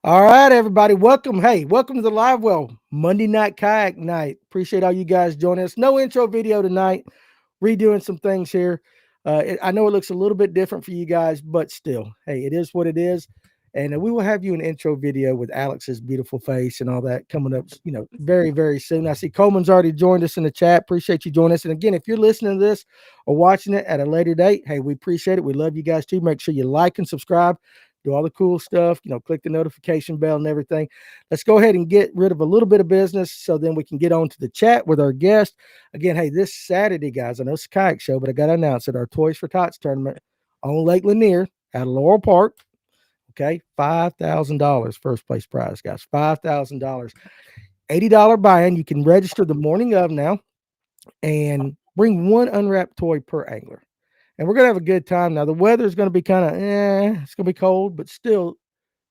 All right, everybody. Welcome. Hey, welcome to the live well Monday night kayak night. Appreciate all you guys joining us. No intro video tonight. Redoing some things here. I know it looks a little bit different for you guys, but still, hey, it is what it is. And we will have you an intro video with Alex's beautiful face and all that coming up, very, very soon. I see Coleman's already joined us in the chat. Appreciate you joining us. And again, if you're listening to this or watching it at a later date, hey, we appreciate it. We love you guys too. Make sure you like and subscribe. Do all the cool stuff, click the notification bell and everything. Let's go ahead and get rid of a little bit of business so then we can get on to the chat with our guest. Again, hey, this Saturday, guys, I know it's a kayak show, but I got to announce it. Our Toys for Tots tournament on Lake Lanier out of Laurel Park. Okay, $5,000 first place prize, guys. $5,000. $80 buy-in. You can register the morning of now and bring one unwrapped toy per angler. And we're going to have a good time. Now, the weather is going to be kind of, it's going to be cold, but still,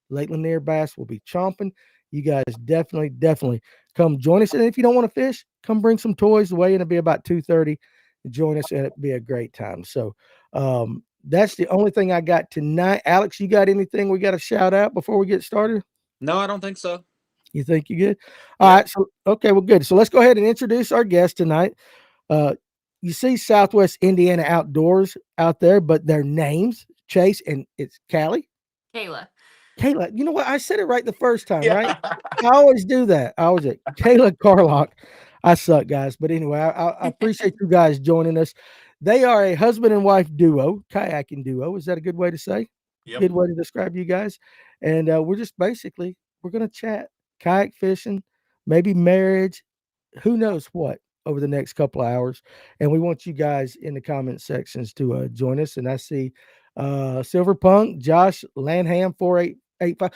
Lake Lanier bass will be chomping. You guys definitely come join us. And if you don't want to fish, come bring some toys away, and it'll be about 2:30. Join us, and it'll be a great time. So that's the only thing I got tonight. Alex, you got anything we got to shout out before we get started? No, I don't think so. You think you're good? All right. So, okay, well, good. So let's go ahead and introduce our guest tonight. You see Southwest Indiana Outdoors out there, but their names, Chase and it's Calah. You know what? I said it right the first time, right? I always do that. Kalah Carlock. I suck, guys. But anyway, I appreciate you guys joining us. They are a husband and wife duo, kayaking duo. Is that a good way to say? Yep. Good way to describe you guys. And we're going to chat kayak fishing, maybe marriage, who knows what over the next couple of hours. And we want you guys in the comment sections to join us. And I see Silver Punk, Josh Lanham, 4885.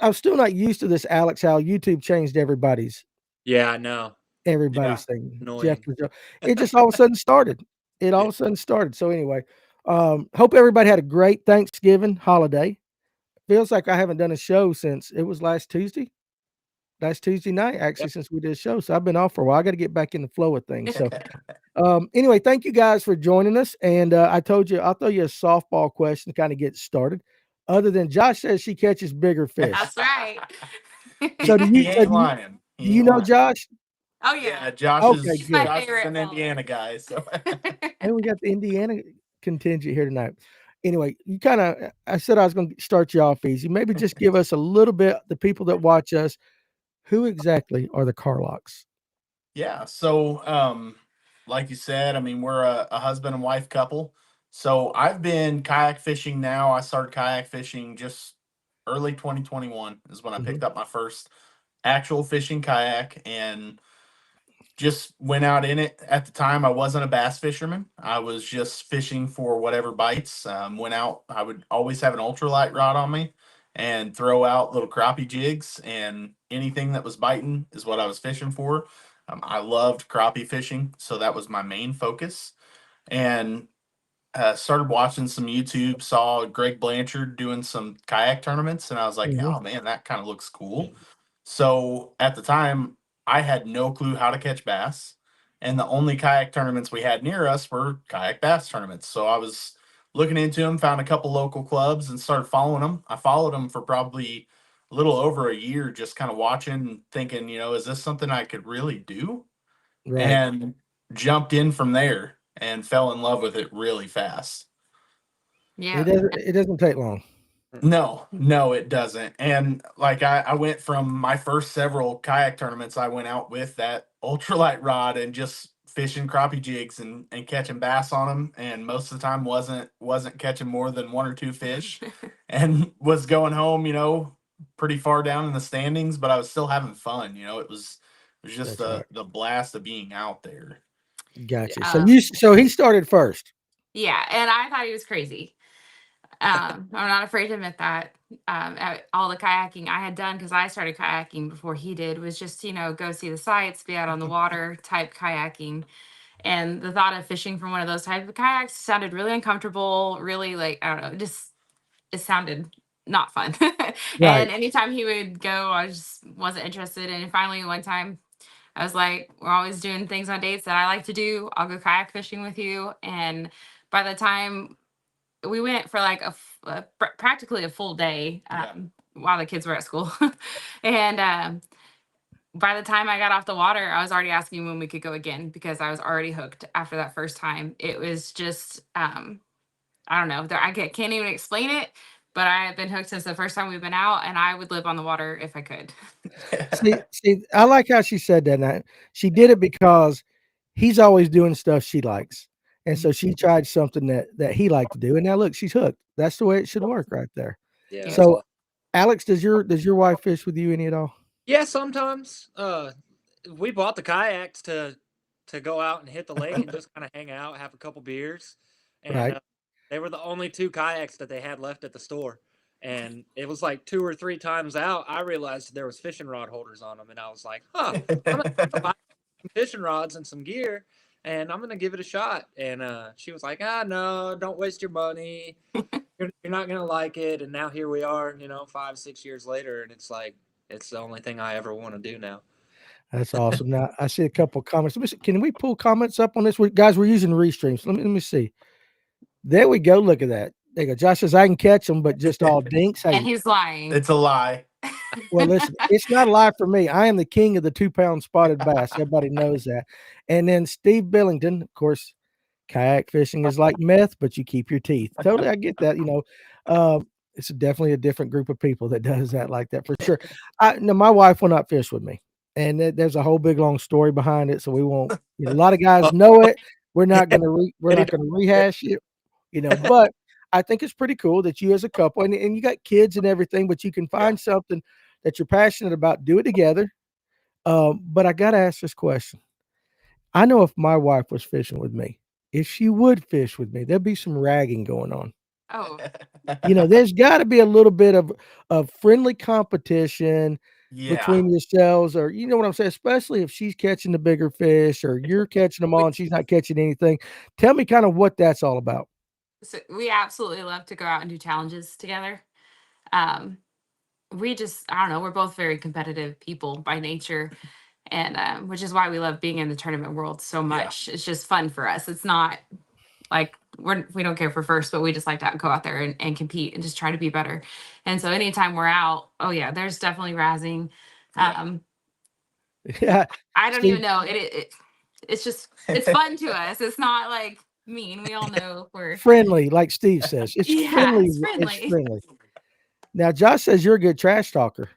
I'm still not used to this, Alex, how YouTube changed everybody's. Yeah, I know. Everybody's thing. Annoying. It just all of a sudden started. So anyway, hope everybody had a great Thanksgiving holiday. Feels like I haven't done a show since it was last Tuesday night, actually, since we did a show. So I've been off for a while. I got to get back in the flow of things. So anyway, thank you guys for joining us. And I told you, I'll throw you a softball question to kind of get started. Other than Josh says she catches bigger fish. That's right. So do you, He ain't lying. do you know Josh? Oh, yeah. Josh Okay, is good. My Josh is favorite an Indiana guy. So And we got the Indiana contingent here tonight. Anyway, I said I was going to start you off easy. Maybe just give us a little bit, the people that watch us, who exactly are the Carlocks? yeah. So like you said, I mean, we're a husband and wife couple. So I've been kayak fishing now. I started kayak fishing just early 2021 is when I picked up my first actual fishing kayak and just went out in it. At the time, I wasn't a bass fisherman. I was just fishing for whatever bites. Went out, I would always have an ultralight rod on me and throw out little crappie jigs, and anything that was biting is what I was fishing for. I loved crappie fishing, so that was my main focus. And started watching some YouTube, saw Greg Blanchard doing some kayak tournaments, and I was like, oh man, that kind of looks cool. So at the time, I had no clue how to catch bass, and the only kayak tournaments we had near us were kayak bass tournaments. So I was looking into them, found a couple local clubs, and started following them. I followed them for probably a little over a year, just kind of watching, thinking, is this something I could really do? Right. And jumped in from there and fell in love with it really fast. Yeah. It doesn't take long. No, it doesn't. And like I went from my first several kayak tournaments, I went out with that ultralight rod and just fishing crappie jigs and catching bass on them. And most of the time wasn't catching more than one or two fish and was going home, pretty far down in the standings, but I was still having fun. It was just the blast of being out there. Gotcha. So he started first. Yeah. And I thought he was crazy. I'm not afraid to admit that. All the kayaking I had done, because I started kayaking before he did, was just, go see the sights, be out on the water type kayaking. And the thought of fishing from one of those type of kayaks sounded really uncomfortable, really like, I don't know, it sounded not fun. And anytime he would go, I just wasn't interested. And finally one time I was like, we're always doing things on dates that I like to do. I'll go kayak fishing with you. And by the time we went for like practically a full day, while the kids were at school. And by the time I got off the water, I was already asking when we could go again because I was already hooked after that first time. It was just, I don't know, can't even explain it, but I have been hooked since the first time we've been out, and I would live on the water if I could. See, I like how she said that. Now, she did it because he's always doing stuff she likes, and so she tried something that he liked to do, and now look, she's hooked. That's the way it should work, right there. Yeah, Yeah. that's So, all. Alex, does your wife fish with you any at all? Yeah, sometimes. We bought the kayaks to go out and hit the lake and just kind of hang out, have a couple beers, and Right. they were the only two kayaks that they had left at the store. And it was like 2 or 3 times out, I realized there was fishing rod holders on them, and I was like, "Huh, I'm gonna buy some fishing rods and some gear, and I'm gonna give it a shot." And she was like, "Ah, no, don't waste your money. You're not gonna like it." And now here we are, 5, 6 years later, and it's like it's the only thing I ever want to do now. That's awesome. Now I see a couple comments. Let me see, can we pull comments up on this? Guys, we're using restreams. Let me see. There we go. Look at that. There you go. Josh says I can catch them, but just all dinks. And Hey, he's lying. It's a lie. well, listen, it's not a lie for me. I am the king of the 2-pound spotted bass. Everybody knows that. And then Steve Billington, of course, kayak fishing is like meth, but you keep your teeth. Totally, I get that. It's definitely a different group of people that does that like that for sure. No, my wife will not fish with me, and there's a whole big long story behind it. So we won't. A lot of guys know it. We're not Yeah, gonna rehash it. But I think it's pretty cool that you as a couple and you got kids and everything, but you can find something that you're passionate about, do it together. But I gotta ask this question. I know if my wife was fishing with me, if she would fish with me, there'd be some ragging going on. Oh, There's got to be a little bit of friendly competition Yeah. between yourselves, or you know what I'm saying, especially if she's catching the bigger fish or you're catching them all and she's not catching anything. Tell me kind of what that's all about. so we absolutely love to go out and do challenges together. Um, we just, I don't know, we're both very competitive people by nature, and which is why we love being in the tournament world so much. It's just fun for us. It's not like we don't care for first, but we just like to go out there and compete and just try to be better. And so anytime we're out, oh yeah, there's definitely razzing. Yeah. Yeah, I don't Steve, even know it's just it's fun to us. It's not like mean. We all know we're friendly, like Steve says. It's yeah, friendly. it's It's friendly. friendly. Now, Josh says you're a good trash talker.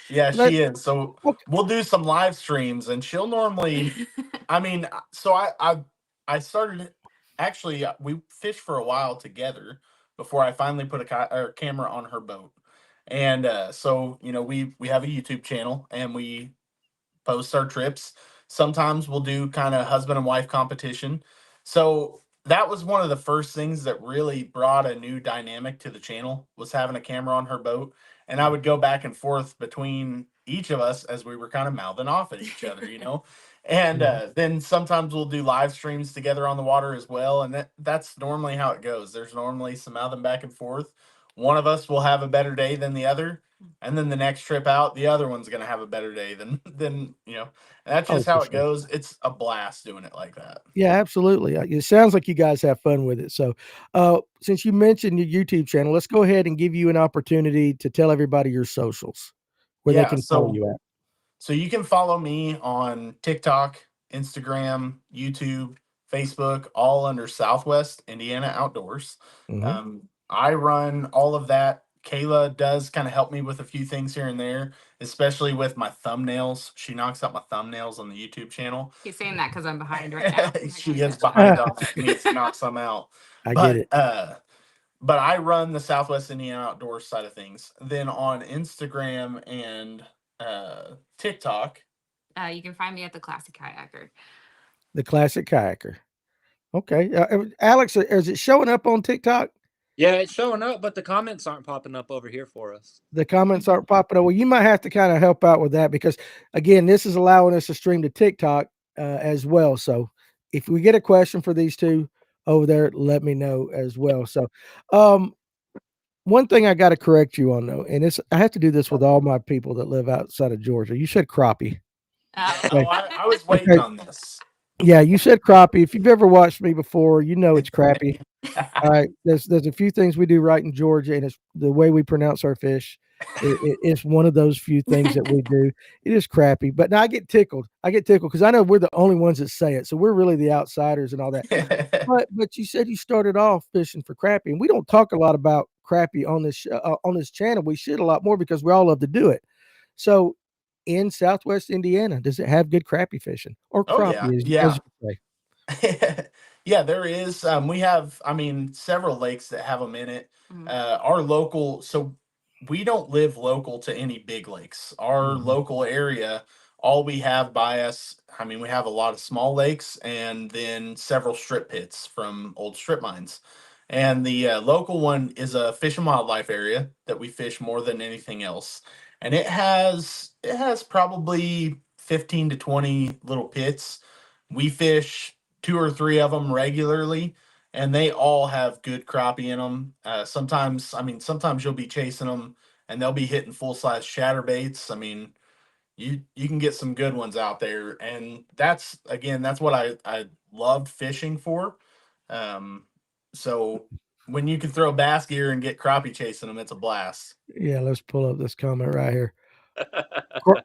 Yeah, Let, she is. So okay. we'll do some live streams, and she'll normally. I mean, so I started actually. We fished for a while together before I finally put a camera on her boat, and so we have a YouTube channel and we post our trips. Sometimes we'll do kind of husband and wife competition. So that was one of the first things that really brought a new dynamic to the channel was having a camera on her boat. And I would go back and forth between each of us as we were kind of mouthing off at each other. And then sometimes we'll do live streams together on the water as well. And that's normally how it goes. There's normally some mouthing back and forth. One of us will have a better day than the other, and then the next trip out, the other one's gonna have a better day than. And that's Oh, just for how it sure. goes. It's a blast doing it like that. Yeah, absolutely. It sounds like you guys have fun with it. So, since you mentioned your YouTube channel, let's go ahead and give you an opportunity to tell everybody your socials where they Yeah, can follow so you at. so you can follow me on TikTok, Instagram, YouTube, Facebook, all under Southwest Indiana Outdoors. Mhm. I run all of that. Kayla does kind of help me with a few things here and there, especially with my thumbnails. She knocks out my thumbnails on the YouTube channel. He's saying that because I'm behind right now. She is behind on that, needs to knock some out. I get But it. but I run the Southwest Indiana Outdoors side of things. Then on Instagram and TikTok. You can find me at the Classic Kayaker. The classic kayaker. Okay. Alex, is it showing up on TikTok? Yeah, it's showing up, but the comments aren't popping up over here for us. The comments aren't popping up. Well, you might have to kind of help out with that because, again, this is allowing us to stream to TikTok as well. So if we get a question for these two over there, let me know as well. So, one thing I got to correct you on though, and I have to do this with all my people that live outside of Georgia. You said crappie. Oh, Oh, I was waiting on this. Yeah, you said crappie. If you've ever watched me before, you know it's crappie. All right, there's a few things we do right in Georgia, and it's the way we pronounce our fish. It's one of those few things that we do. It is crappy, but now I get tickled. I get tickled because I know we're the only ones that say it, so we're really the outsiders and all that. But you said you started off fishing for crappie, and we don't talk a lot about crappie on this channel. We should a lot more because we all love to do it. So, in Southwest Indiana, does it have good crappie fishing or Oh yeah, crappie, as yeah. you say? Yeah, there is. We have, I mean, several lakes that have them in it. Mhm. Our local, so we don't live local to any big lakes. Our Mhm. local area, all we have by us, I mean, we have a lot of small lakes and then several strip pits from old strip mines. And the local one is a fish and wildlife area that we fish more than anything else. And it has probably 15 to 20 little pits. We fish two or three of them regularly, and they all have good crappie in them. Sometimes, I mean, sometimes you'll be chasing them, and they'll be hitting full size chatterbaits. I mean, you can get some good ones out there, and that's again, that's what I loved fishing for. Um, so when you can throw bass gear and get crappie chasing them, it's a blast. Yeah, let's pull up this comment right here. Cor-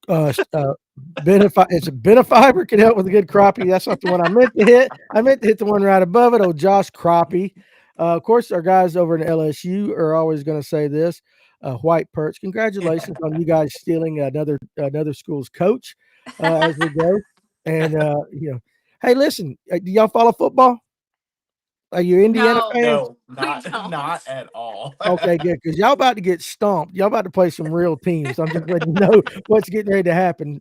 it's a Benefiber can help with a good crappie. That's not the one I meant to hit. I meant to hit the one right above it. Oh, Josh Crappie. Of course, our guys over in LSU are always going to say this. White Perch, congratulations on you guys stealing another school's coach as we go. And hey, listen, do y'all follow football? Are you Indiana No, fans? No, we not don't. not at all. Okay, good, because y'all about to get stomped. Y'all about to play some real teams. I'm just letting you know what's getting ready to happen.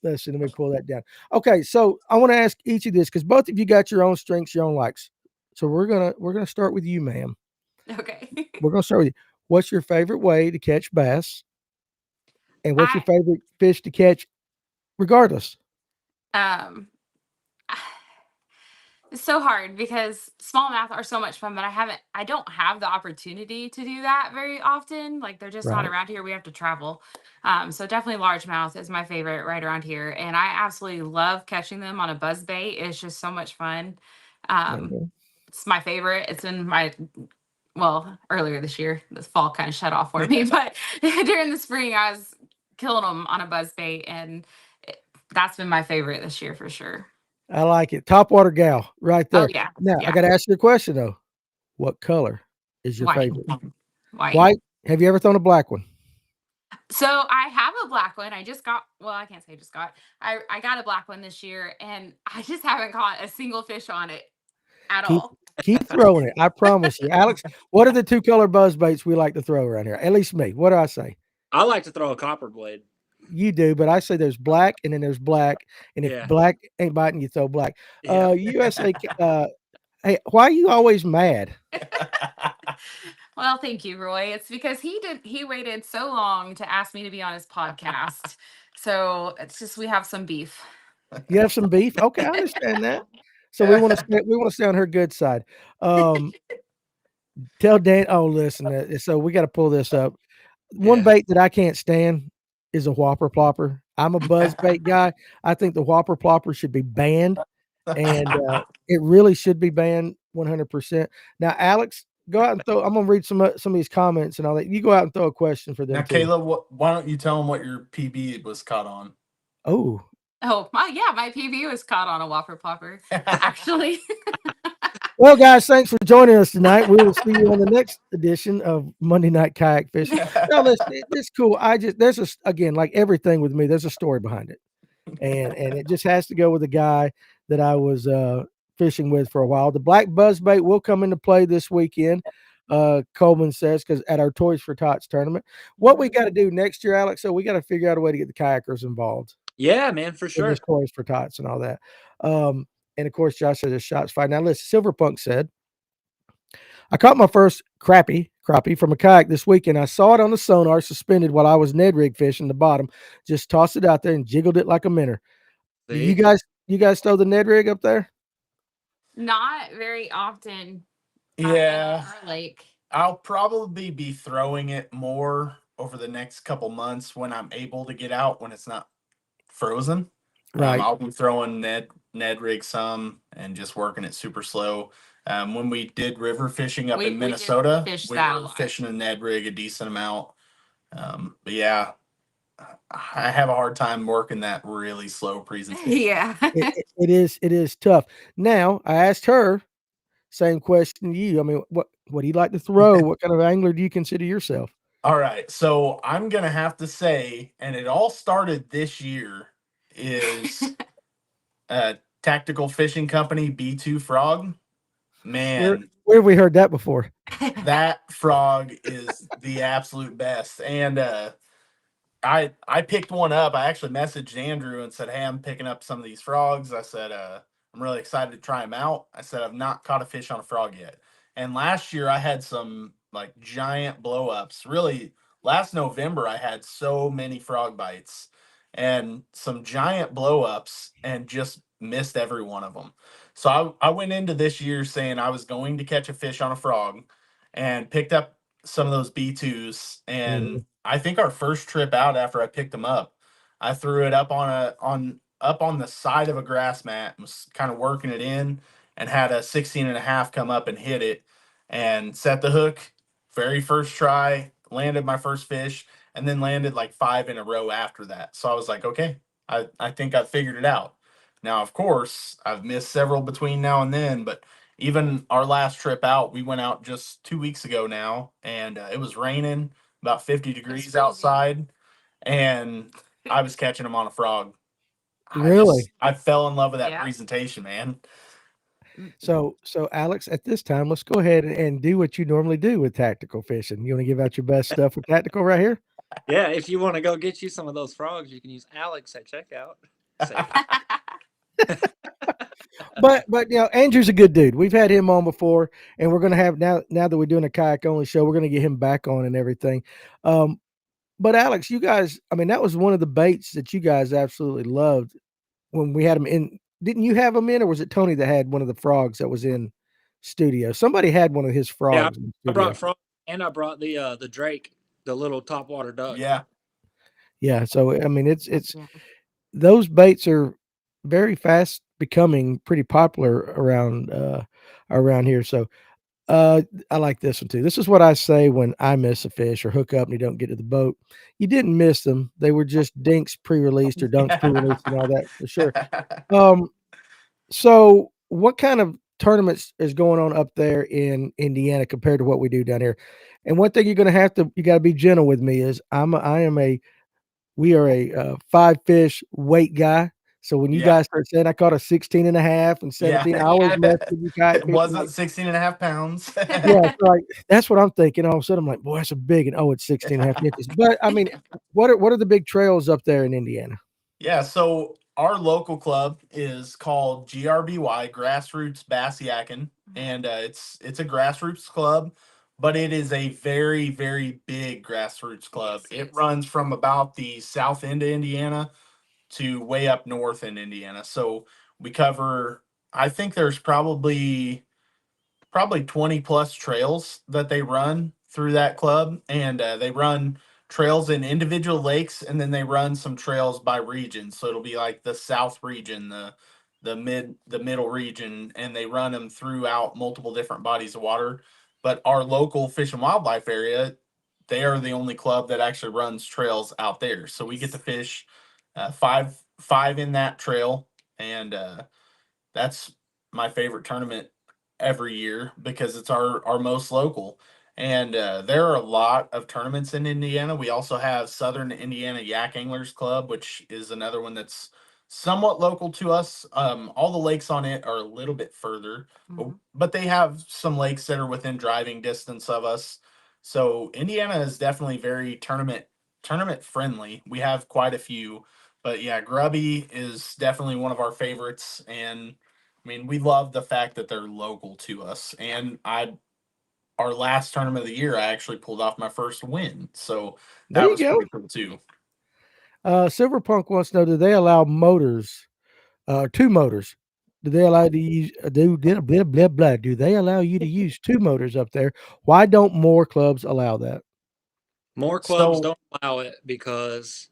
Let's see, let me pull that down. Okay, so I want to ask each of this because both of you got your own strengths, your own likes. So we're gonna start with you, ma'am. Okay. We're gonna start with you. What's your favorite way to catch bass, and what's your I favorite fish to catch, regardless? um It's so hard because smallmouth are so much fun, but I don't have the opportunity to do that very often. Like they're just not Right. around here. We have to travel. So definitely largemouth is my favorite right around here. And I absolutely love catching them on a buzz bait. It's just so much fun. Um, Okay. it's my favorite. It's in my well, earlier this year, this fall kind of shut off for me, but during the spring I was killing them on a buzz bait and it, that's been my favorite this year for sure. I like it. Topwater gal, right Oh there. yeah. Now I Yeah. got to ask you a question though. What color is your White. favorite? White. White. Have you ever thrown a black one? So I have a black one. I just got, well, I can't say just got. I got a black one this year and I just haven't caught a single fish on it at Keep all. keep throwing it. I promise you. Alex, what are the two color buzz baits we like to throw around here? At least me. What do I say? I like to throw a copper blade. You do, but I say there's black and then there's black. And if Yeah. black ain't biting, you throw black. Yeah. USA hey, why are you always mad? Well, thank you, Roy. It's because he waited so long to ask me to be on his podcast. So it's just we have some beef. You have some beef? Okay, I understand that. So we want to stay on her good side. Um, tell Dan. Oh, listen. So we got to pull this up. One Yeah. bait that I can't stand is a whopper plopper. I'm a buzz bait guy. I think the whopper plopper should be banned, and it really should be banned 100%. Now, Alex, go out and throw. I'm gonna read some of these comments and all that. You go out and throw a question for Now, them too. Kayla, why don't you tell them what your PB was caught on? Oh, Oh my PB was caught on a whopper plopper, actually. well, guys, thanks for joining us tonight. We will see you on the next edition of Monday Night Kayak Fishing. Now, listen, it's cool. There's again, like everything with me, there's a story behind it, and it just has to go with the guy that I was fishing with for a while. The black buzzbait will come into play this weekend. Coleman says because at our Toys for Tots tournament, what we got to do next year, Alex? So we got to figure out a way to get the kayakers involved Yeah, man, for in sure. this Toys for Tots and all that. And of course, Josh says his shots fired. Now, listen, Silverpunk said, I caught my first crappie from a kayak this weekend. I saw it on the sonar suspended while I was Ned rig fishing the bottom. Just tossed it out there and jiggled it like a minnow. Do See? you guys throw the Ned rig up there? Not very often Yeah, in our lake. I'll probably be throwing it more over the next couple months when I'm able to get out when it's not frozen. Right. I'll be throwing Ned Ned rig some and just working it super slow. When we did river fishing up We in did Minnesota, fish we that a were lot. fishing a Ned rig a decent amount. But yeah, I have a hard time working that really slow presentation. Yeah. It is tough. Now I asked her same question to you. I mean, what do you like to throw? What kind of angler do you consider yourself? All right, so I'm gonna have to say, and it all started this year, is tactical fishing company B2 Frog. Man, Where have we heard that before? that frog is the absolute best. And I picked one up. I actually messaged Andrew and said, "Hey, I'm picking up some of these frogs." I said, "I'm really excited to try them out." I said, "I've not caught a fish on a frog yet." And last year I had some like giant blow ups. Really, last November I had so many frog bites and some giant blow ups and just missed every one of them. So I went into this year saying I was going to catch a fish on a frog and picked up some of those B2s. And Mhm. I think our first trip out after I picked them up, I threw it up on the side of a grass mat and was kind of working it in and had a 16 and a half come up and hit it and set the hook. Very first try, landed my first fish, and then landed like 5 in a row after that. So I was like, okay, I think I figured it out. Now, of course, I've missed several between now and then, but even our last trip out, we went out just 2 weeks ago now, and it was raining, about 50 degrees freezing. outside, and I was catching them on a frog. Really? I fell in love with that Yeah. presentation, man. So Alex, at this time, let's go ahead and do what you normally do with tactical fishing. You want to give out your best stuff with tactical right here? Yeah, if you want to go get you some of those frogs, you can use Alex at checkout. Say, But you know, Andrew's a good dude. We've had him on before, and we're gonna have now that we're doing a kayak only show, we're gonna get him back on and everything. But Alex, you guys, I mean, that was one of the baits that you guys absolutely loved when we had him in. Didn't you have him in, or was it Tony that had one of the frogs that was in studio? Somebody had one of his yeah, frogs in I studio. brought frogs and I brought the Drake, the little topwater duck. Yeah. Yeah, so I mean, it's Yeah. those baits are very fast becoming pretty popular around here. So I like this one too. This is what I say when I miss a fish or hook up and you don't get to the boat. You didn't miss them. They were just dinks pre-released or dunks pre-released and all that for sure. Um, so what kind of tournaments is going on up there in Indiana compared to what we do down here? And one thing you got to be gentle with me is we are a 5 fish weight guy. So when you Yeah. guys start saying I caught a 16 and a half and Yeah. 17, I always mess with you kayak It fishing. wasn't 16 and a half pounds. Yeah, it's like that's what I'm thinking. All of a sudden, I'm like, boy, that's a big, and it's 16 and a half inches. But I mean, what are the big trails up there in Indiana? Yeah, so our local club is called GRBY, Grassroots Bass Yakin, and it's a grassroots club, but it is a very very big grassroots club. Yes, It it is. runs from about the south end of Indiana to way up north in Indiana. So we cover. I think there's probably 20 plus trails that they run through that club, and they run trails in individual lakes, and then they run some trails by region. So it'll be like the south region, the middle region, and they run them throughout multiple different bodies of water. But our local fish and wildlife area, they are the only club that actually runs trails out there, so we get to fish five in that trail. And that's my favorite tournament every year because it's our most local. And there are a lot of tournaments in Indiana. We also have Southern Indiana Yak Anglers Club, which is another one that's somewhat local to us. All the lakes on it are a little bit further, but they have some lakes that are within driving distance of us. So Indiana is definitely very tournament friendly. We have quite a few, but yeah, Grubby is definitely one of our favorites. And I mean, we love the fact that they're local to us. And our last tournament of the year, I actually pulled off my first win. So There that you was go. pretty cool too. Silverpunk wants to know: do they allow motors? 2 motors. Do they allow you to use? Blah, blah, blah, blah. Do they allow you to use 2 motors up there? Why don't more clubs allow that? More clubs So don't allow it because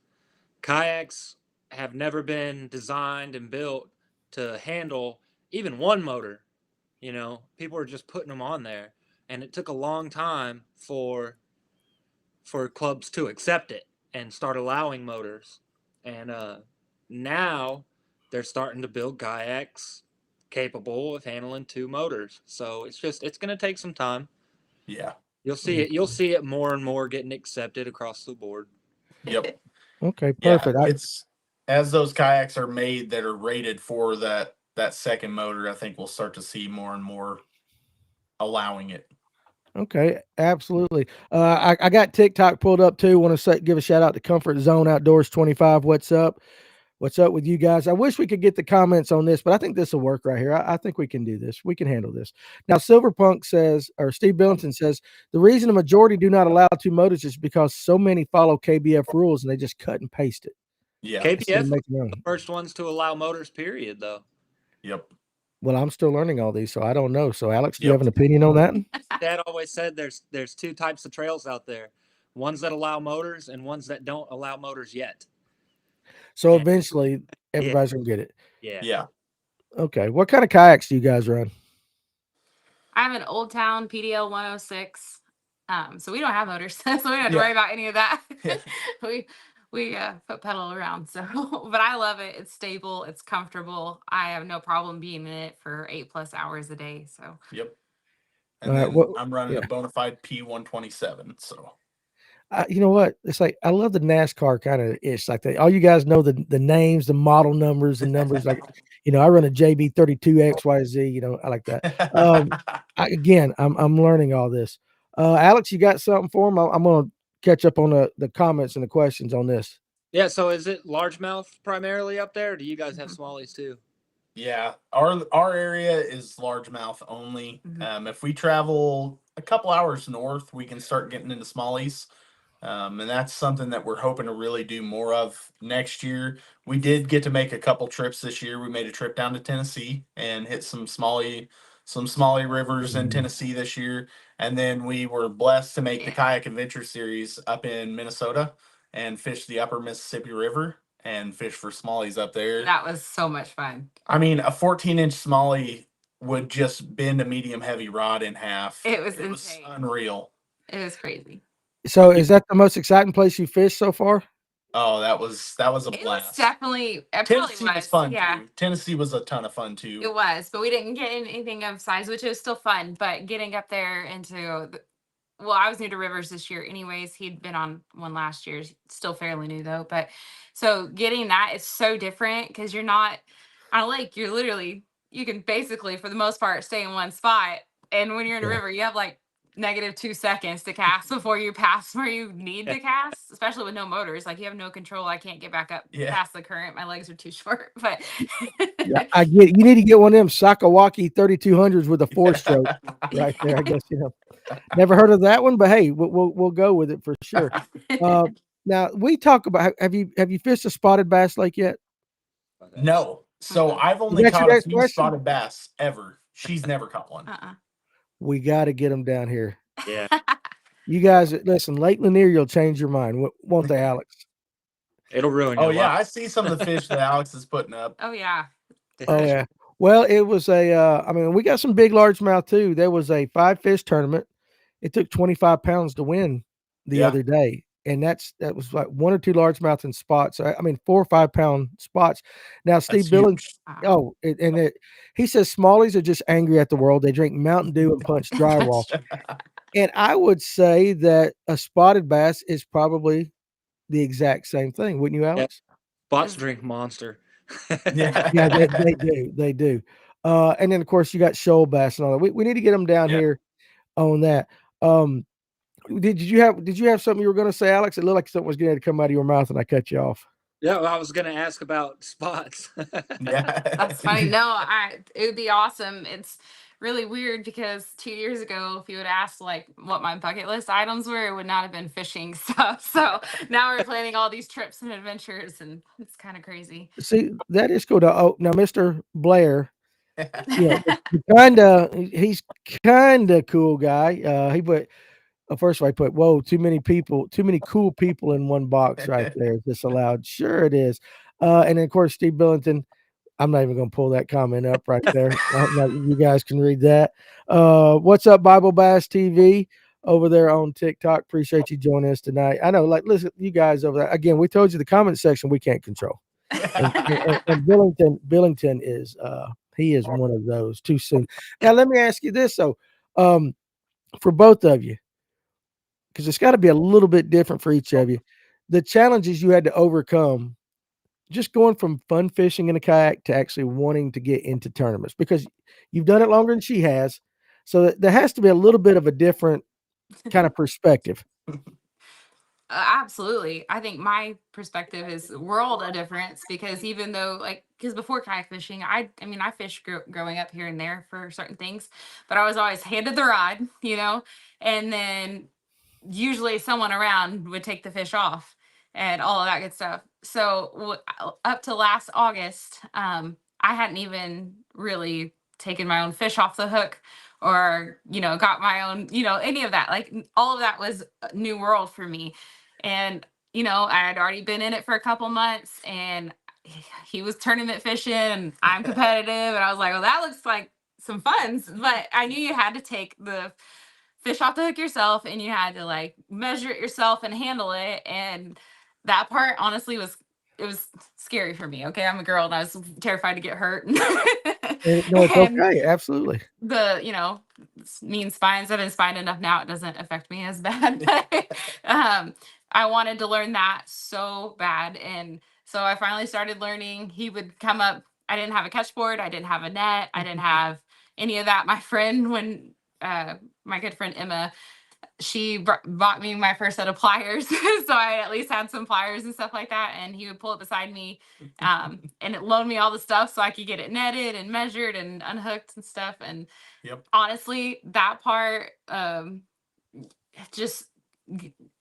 kayaks have never been designed and built to handle even one motor. You know, people were just putting them on there, and it took a long time for clubs to accept it and start allowing motors. And now they're starting to build kayaks capable of handling 2 motors. So it's going to take some time. Yeah. You'll see it more and more getting accepted across the board. Yep. Okay, Yeah, perfect. it's as those kayaks are made that are rated for that second motor, I think we'll start to see more allowing it. Okay, absolutely. I got TikTok pulled up too. Want to give a shout out to Comfort Zone Outdoors 25. What's up? What's up with you guys? I wish we could get the comments on this, but I think this will work right here. I think we can do this. We can handle this. Now, Silverpunk says, or Steve Billington says, the reason a majority do not allow 2 motors is because so many follow KBF rules and they just cut and paste it. Yeah. KBF was making their the own. first ones to allow motors, period, though. Yep. Well, I'm still learning all these, so I don't know. So, Alex, do you Yep. have an opinion on that? Dad always said there's 2 types of trails out there, ones that allow motors and ones that don't allow motors yet. So And- eventually, everybody's gonna get it. Yeah. Yeah. Okay. What kind of kayaks do you guys run? I have an Old Town PDL 106. So we don't have motors, so we don't have to Yeah. worry about any of that. Yeah. we foot pedal around. So, but I love it. It's stable. It's comfortable. I have no problem being in it for 8+ hours a day. So, Yep. And then what- I'm running yeah. a bona fide P127. So You know what? It's like I love the NASCAR kind of ish like that. All you guys know the names, the model numbers, and numbers. Like, I run a JB32XYZ. I like that. I'm learning all this. Alex, you got something for him? I'm gonna catch up on the comments and the questions on this. Yeah, so is it largemouth primarily up there, or do you guys have smallies too? yeah, our area is largemouth only. If we travel a couple hours north, we can start getting into smallies. And that's something that we're hoping to really do more of next year. We did get to make a couple trips this year. We made a trip down to Tennessee and hit some smallie rivers in Tennessee this year. And then we were blessed to make the Kayak Adventure Series up in Minnesota and fish the upper Mississippi River and fish for smallies up there. that was so much fun. I mean, a 14-inch smallie would just bend a medium heavy rod in half. It was insane. Unreal. It was crazy. So, is that the most exciting place you fished so far? Oh, that was a It was blast. definitely, it Tennessee probably was fun Yeah. too. Tennessee was a ton of fun too. It was, but we didn't get anything of size, which was still fun. But getting up there I was new to rivers this year anyways. He'd been on one last year, still fairly new though. But so getting that is so different because you're not on a lake. You can basically, for the most part, stay in one spot. And when you're in a river, you have like -2 seconds to cast before you pass where you need to cast, especially with no motors. Like you have no control. I can't get back up past the current. My legs are too short. But Yeah, I get it. You need to get one of them Sakawaki 3200s with a 4-stroke right there. I guess never heard of that one, but hey, we'll go with it for sure. Now we talk about have you fished a spotted bass lake yet? No. So I've only Is that your caught a next few question? spotted bass ever. She's never caught one. We got to get them down here. Yeah. You guys, listen, Lake Lanier, you'll change your mind, won't they, Alex? It'll ruin Oh your yeah, life. I see some of the fish that Alex is putting up. Oh yeah. Oh yeah. Well, it was we got some big largemouth too. There was a 5-fish tournament. It took 25 pounds to win the other day. And that was like 1 or 2 largemouth in spots. 4 or 5 pound spots. Now, Steve Billings, he says smallies are just angry at the world. They drink Mountain Dew and punch drywall. And I would say that a spotted bass is probably the exact same thing, wouldn't you, Alex? Spots drink Monster. Yeah, they do. And then of course you got shoal bass and all that. We need to get them down here on that. Did you have something you were going to say, Alex? It looked like something was getting to come out of your mouth and I cut you off. Yeah, well, I was going to ask about spots. That's funny. No, it would be awesome. It's really weird because 2 years ago, if you would ask like what my bucket list items were, it would not have been fishing stuff. So now we're planning all these trips and adventures, and it's kind of crazy. See, that is cool. Now, Mr. Blair, he's kind of cool guy. He put. First of all, I put, whoa, too many cool people in one box right there. Is this allowed? Sure it is. And then, of course, Steve Billington, I'm not even going to pull that comment up right there. You guys can read that. What's up, Bible Bass TV over there on TikTok? Appreciate you joining us tonight. I know, like, listen, you guys over there. Again, we told you the comment section we can't control. And Billington is he is one of those too soon. Now, let me ask you this though, for both of you, because it's got to be a little bit different for each of you. The challenges you had to overcome just going from fun fishing in a kayak to actually wanting to get into tournaments, because you've done it longer than she has. So there has to be a little bit of a different kind of perspective. Absolutely. I think my perspective is world of difference, because even though, like, because before kayak fishing, I mean, I fished growing up here and there for certain things, but I was always handed the rod, and then usually someone around would take the fish off and all of that good stuff. So up to last August, I hadn't even really taken my own fish off the hook, or got my own, any of that. Like, all of that was a new world for me. And I had already been in it for a couple months, and he was tournament fishing and I'm competitive, and I was like, well, that looks like some fun. But I knew you had to take the fish off the hook yourself, and you had to, like, measure it yourself and handle it. And that part honestly was scary for me. Okay, I'm a girl and I was terrified to get hurt. No, it's And okay. Absolutely. mean spines, I've been spined enough now, it doesn't affect me as bad. But I wanted to learn that so bad, and so I finally started learning. He would come up. I didn't have a catch board, I didn't have a net, I didn't have any of that. My friend, when my good friend Emma, she bought me my first set of pliers. So I at least had some pliers and stuff like that. And he would pull it beside me, and it loaned me all the stuff so I could get it netted and measured and unhooked and stuff. And honestly, that part, just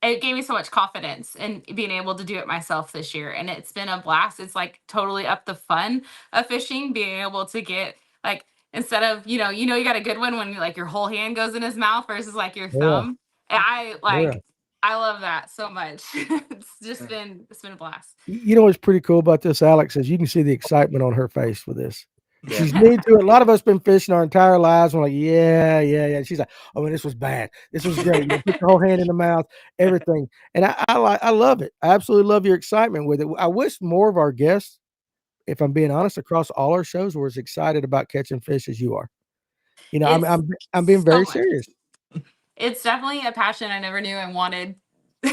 it gave me so much confidence in being able to do it myself this year. And it's been a blast. It's like totally up the fun of fishing, being able to get, like, instead of, you got a good one when, like, your whole hand goes in his mouth versus, like, your thumb. And I love that so much. It's been a blast. What's pretty cool about this, Alex, is you can see the excitement on her face for this. She's new to it. A lot of us been fishing our entire lives. We're like, yeah. She's like, oh, man, this was bad. This was great. You put your whole hand in the mouth, everything. And I love it. I absolutely love your excitement with it. I wish more of our guests, if I'm being honest, across all our shows, were as excited about catching fish as you are. I'm being very serious. It's definitely a passion I never knew I wanted. No,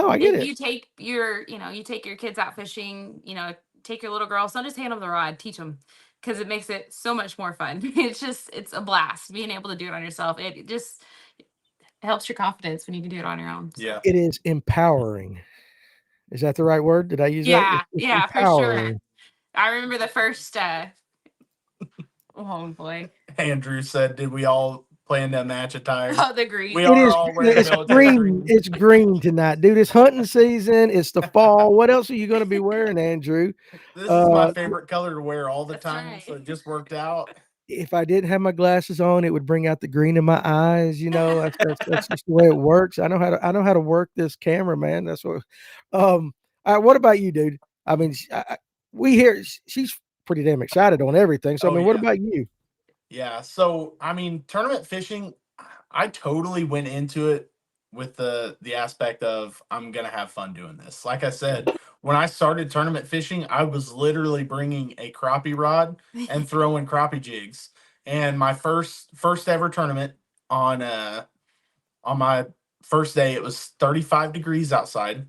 I get it. You take your kids out fishing, take your little girls, don't just hand them the rod, teach them, because it makes it so much more fun. It's a blast being able to do it on yourself. It just helps your confidence when you can do it on your own. Yeah. It is empowering. Is that the right word? Did I use that? It's Yeah, for sure. I remember the first, oh boy. Andrew said, did we all play in that match attire? Oh, the green. We are all wearing military green. It's green tonight, dude. It's hunting season. It's the fall. What else are you going to be wearing, Andrew? This is my favorite color to wear all the time, right. so it just worked out. If I didn't have my glasses on, it would bring out the green in my eyes. That's just the way it works. I know how to work this camera, man. That's what. What about you, dude? I mean, we hear she's pretty damn excited on everything. So, what about you? Yeah. So, tournament fishing, I totally went into it with the aspect of I'm going to have fun doing this. Like I said, when I started tournament fishing, I was literally bringing a crappie rod and throwing crappie jigs. And my first ever tournament, on my first day, it was 35 degrees outside,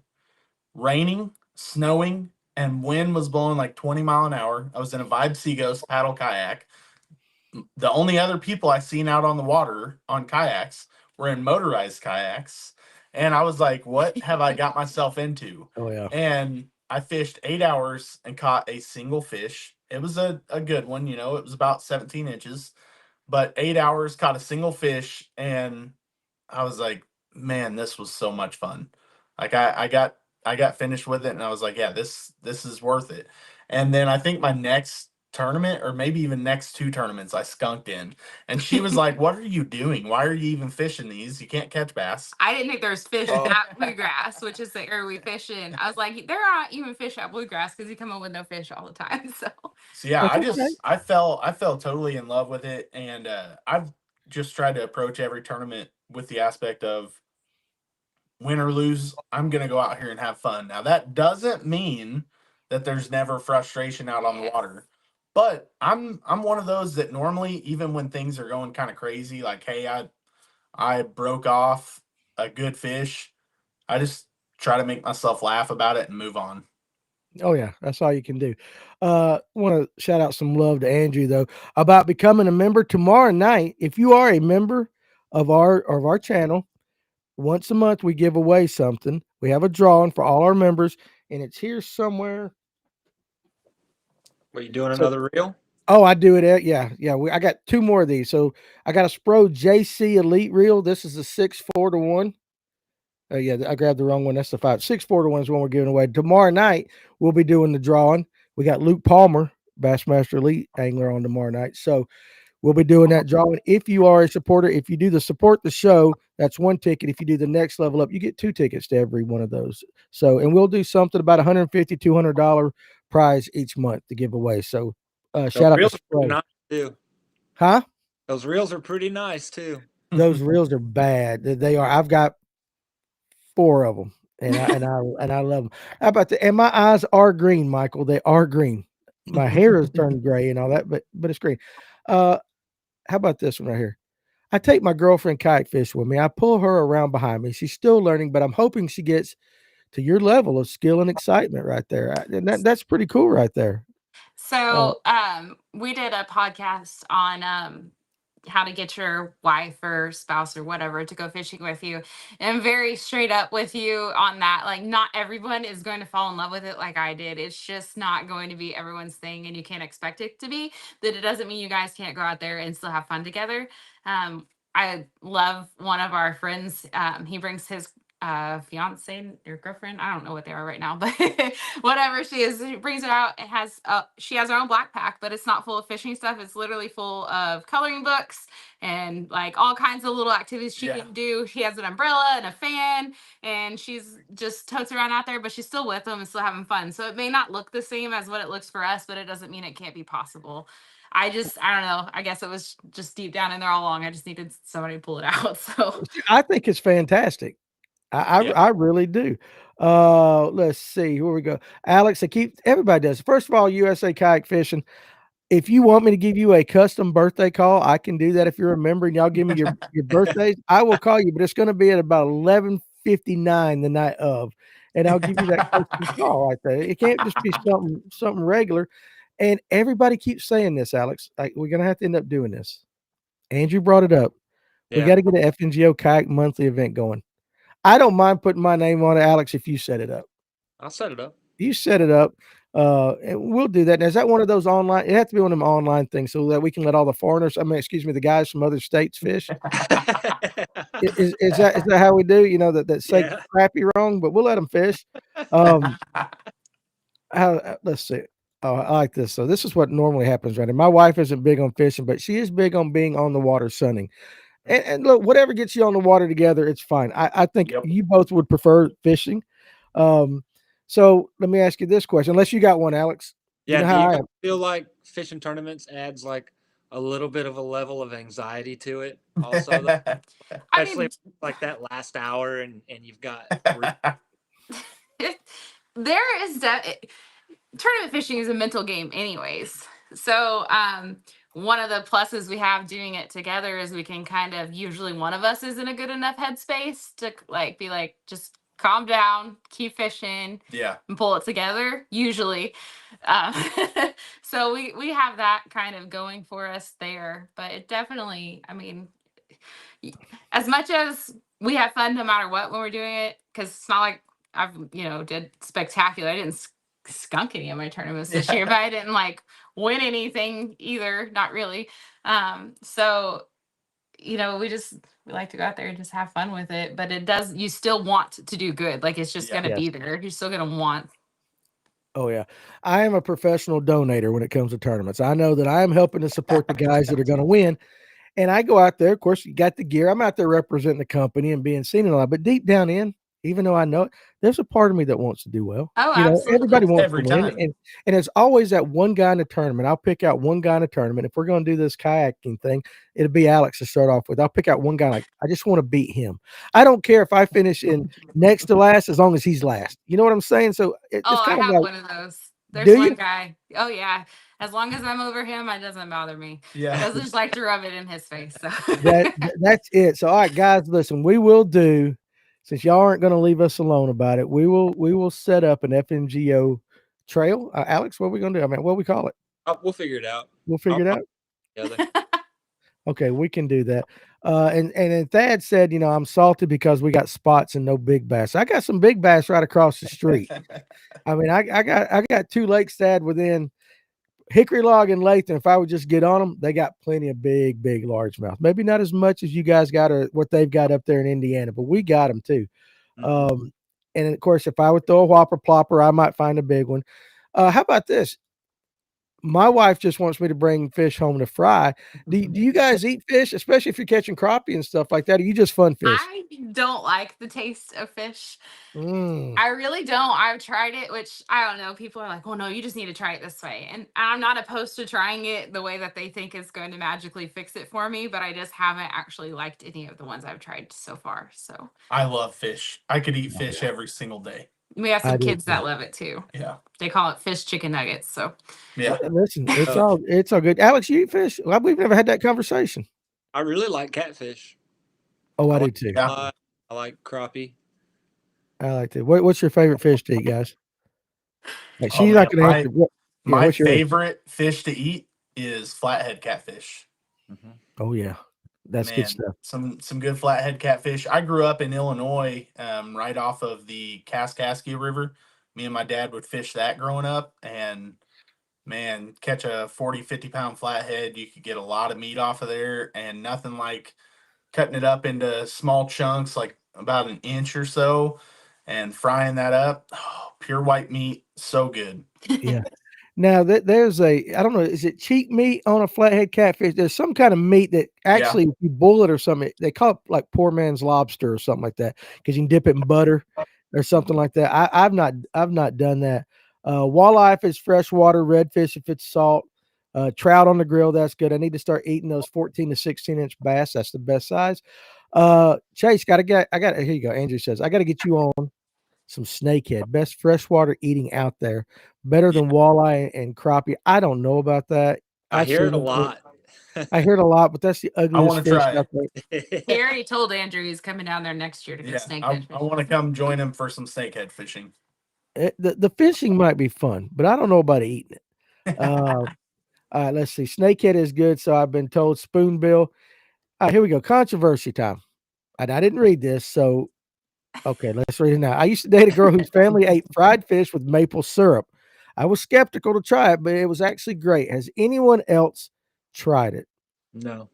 raining, snowing, and wind was blowing like 20 mile an hour. I was in a Vibe Seaghost paddle kayak. The only other people I seen out on the water on kayaks were in motorized kayaks. And I was like, what have I got myself into? Oh, yeah. And I fished 8 hours and caught a single fish. It was a good one, it was about 17 inches, but 8 hours, caught a single fish. And I was like, man, this was so much fun. Like I got finished with it, and I was like, yeah, this is worth it. And then I think my next tournament, or maybe even next 2 tournaments, I skunked in. And she was like, "What are you doing? Why are you even fishing these? You can't catch bass." I didn't think there was fish Oh. at Bluegrass, which is the area we fish in. I was like, there aren't even fish at Bluegrass because you come up with no fish all the time. So yeah, That's okay. I fell totally in love with it, and I've just tried to approach every tournament with the aspect of win or lose, I'm gonna go out here and have fun. Now that doesn't mean that there's never frustration out on the water. But I'm one of those that normally, even when things are going kind of crazy, like, hey, I broke off a good fish, I just try to make myself laugh about it and move on. Oh yeah, that's all you can do. Want to shout out some love to Andrew though about becoming a member tomorrow night. If you are a member of our channel, once a month we give away something. We have a drawing for all our members, and it's here somewhere. Were you doing another reel? Oh, I do it. Yeah. I got 2 more of these. So I got a Spro JC Elite reel. This is a 6-4-1. Yeah, I grabbed the wrong one. That's the 6-4-1 is one we're giving away. Tomorrow night, we'll be doing the drawing. We got Luke Palmer, Bassmaster Elite angler, on tomorrow night. So we'll be doing that drawing. If you are a supporter, if you do the support the show, that's 1 ticket. If you do the next level up, you get 2 tickets to every one of those. So, and we'll do something about $150, $200 prize each month to give away. So, shout out to Spro. Nice too. Huh? Those reels are pretty nice too. Those reels are bad. They are. I've got 4 of them, and I love them. How about that? And my eyes are green, Michael. They are green. My hair has turned gray and all that, but it's green. How about this one right here? I take my girlfriend kayak fish with me. I pull her around behind me. She's still learning, but I'm hoping she gets to your level of skill and excitement right there. And that's pretty cool right there. So we did a podcast on how to get your wife or spouse or whatever to go fishing with you, and I'm very straight up with you on that. Like, not everyone is going to fall in love with it like I did. It's just not going to be everyone's thing, and you can't expect it to be. That it doesn't mean you guys can't go out there and still have fun together. I love one of our friends. He brings his fiance or girlfriend, I don't know what they are right now, but whatever she is, she brings it out. It has she has her own black pack, but it's not full of fishing stuff. It's literally full of coloring books and like all kinds of little activities she can do. She has an umbrella and a fan, and she's just totes around out there, but she's still with them and still having fun. So it may not look the same as what it looks for us, but it doesn't mean it can't be possible. I don't know. I guess it was just deep down in there all along. I just needed somebody to pull it out. So I think it's fantastic. I really do. Let's see where we go. Alex, everybody does. First of all, USA Kayak Fishing. If you want me to give you a custom birthday call, I can do that. If you're a member and y'all give me your birthdays, I will call you, but it's going to be at about 11:59 the night of, and I'll give you that custom call right there. It can't just be something regular. And everybody keeps saying this, Alex. We're going to have to end up doing this. Andrew brought it up. We got to get an FNGO Kayak monthly event going. I don't mind putting my name on it, Alex, if you set it up. I'll set it up. You set it up. And we'll do that. Now, is that one of those online? It has to be one of them online things so that we can let all the foreigners, the guys from other states fish. is that how we do? You know, that say crappy wrong, but we'll let them fish. Let's see. Oh, I like this. So this is what normally happens right here. My wife isn't big on fishing, but she is big on being on the water sunning. And look, whatever gets you on the water together, it's fine. I think you both would prefer fishing. So let me ask you this question, unless you got one, Alex. Yeah, you know do you feel like fishing tournaments adds like a little bit of a level of anxiety to it also? Especially like that last hour and you've got there is tournament fishing is a mental game anyways. So one of the pluses we have doing it together is we can kind of, usually one of us is in a good enough headspace to like be like, just calm down, keep fishing, and pull it together usually. So we have that kind of going for us there. But it definitely, I mean, as much as we have fun no matter what when we're doing it, because it's not like I've did spectacular. I didn't skunk any of my tournaments this year, but I didn't like win anything either, not really. So we like to go out there and just have fun with it, but you still want to do good. Like, it's just gonna be there. You're still gonna want. Oh yeah, I am a professional donator when it comes to tournaments. I know that I am helping to support the guys that are going to win, and I go out there. Of course, you got the gear. I'm out there representing the company and being seen a lot. But deep down in, even though I know it, there's a part of me that wants to do well. Oh, Everybody absolutely. wants to Every win, time. and it's always that one guy in the tournament. I'll pick out one guy in the tournament. If we're going to do this kayaking thing, it'll be Alex to start off with. I'll pick out one guy. Like I just want to beat him. I don't care if I finish in next to last, as long as he's last. You know what I'm saying? So it's Oh, I kind of have like, one of those. There's do you? one guy. Oh yeah. As long as I'm over him, it doesn't bother me. Yeah. I just like to rub it in his face. So That's it. So all right, guys, listen, we will do, since y'all aren't going to leave us alone about it, we will set up an FMGO trail. Alex, what are we going to do? I mean, what we call it? We'll figure it out. We'll figure it out. Together. Okay, we can do that. And then Thad said, I'm salty because we got spots and no big bass. I got some big bass right across the street. I mean, I got two lakes, Thad, within Hickory Log and Lathan. If I would just get on them, they got plenty of big largemouth. Maybe not as much as you guys got or what they've got up there in Indiana, but we got them too. And of course, if I would throw a whopper plopper, I might find a big one. How about this? My wife just wants me to bring fish home to fry. Do you guys eat fish, especially if you're catching crappie and stuff like that? Or you just fun fish? I don't like the taste of fish. Mm. I really don't. I've tried it, which I don't know. People are like, "Oh no, you just need to try it this way," and I'm not opposed to trying it the way that they think is going to magically fix it for me. But I just haven't actually liked any of the ones I've tried so far. So I love fish. I could eat fish every single day. we have I some do kids too. that love it too. Yeah. They call it fish chicken nuggets. So Yeah. Listen, it's all good. Alex, you eat fish? Well, we've never had that conversation. I really like catfish. Oh, I do like too. Yeah. I like crappie. I like that. What's your favorite fish to eat, guys? Like, Oh, she's man, not going to answer. my what's yours? favorite fish to eat is flathead catfish. Oh yeah, that's good stuff. Some good flathead catfish. I grew up in Illinois, right off of the Kaskaskia River. Me and my dad would fish that growing up, and man, catch a 40, 50-pound flathead. You could get a lot of meat off of there, and nothing like cutting it up into small chunks, like about an inch or so, and frying that up. Oh, pure white meat, so good. Yeah. Now there's I don't know, is it cheek meat on a flathead catfish? There's some kind of meat that actually, if you boil it or something, they call it like poor man's lobster or something like that, because you can dip it in butter or something like that. I've not done that. Walleye if it's freshwater, redfish if it's salt, trout on the grill, that's good. I need to start eating those 14 to 16-inch bass. That's the best size. Chase, here you go. Andrew says, I got to get you on some snakehead, best freshwater eating out there, better than walleye and crappie. I don't know about that. I I've hear it seen a lot. I heard a lot, but that's the I ugliest want to fish try out it. there. he already told Andrew he's coming down there next year to go Yeah, snakehead I want to come join him for some snakehead fishing. The fishing might be fun, but I don't know about eating it. All right, let's see. Snakehead is good, so I've been told. Spoonbill. Here we go. Controversy time. And I didn't read this, so okay, let's read it now. I used to date a girl whose family ate fried fish with maple syrup. I was skeptical to try it, but it was actually great. Has anyone else tried it? No.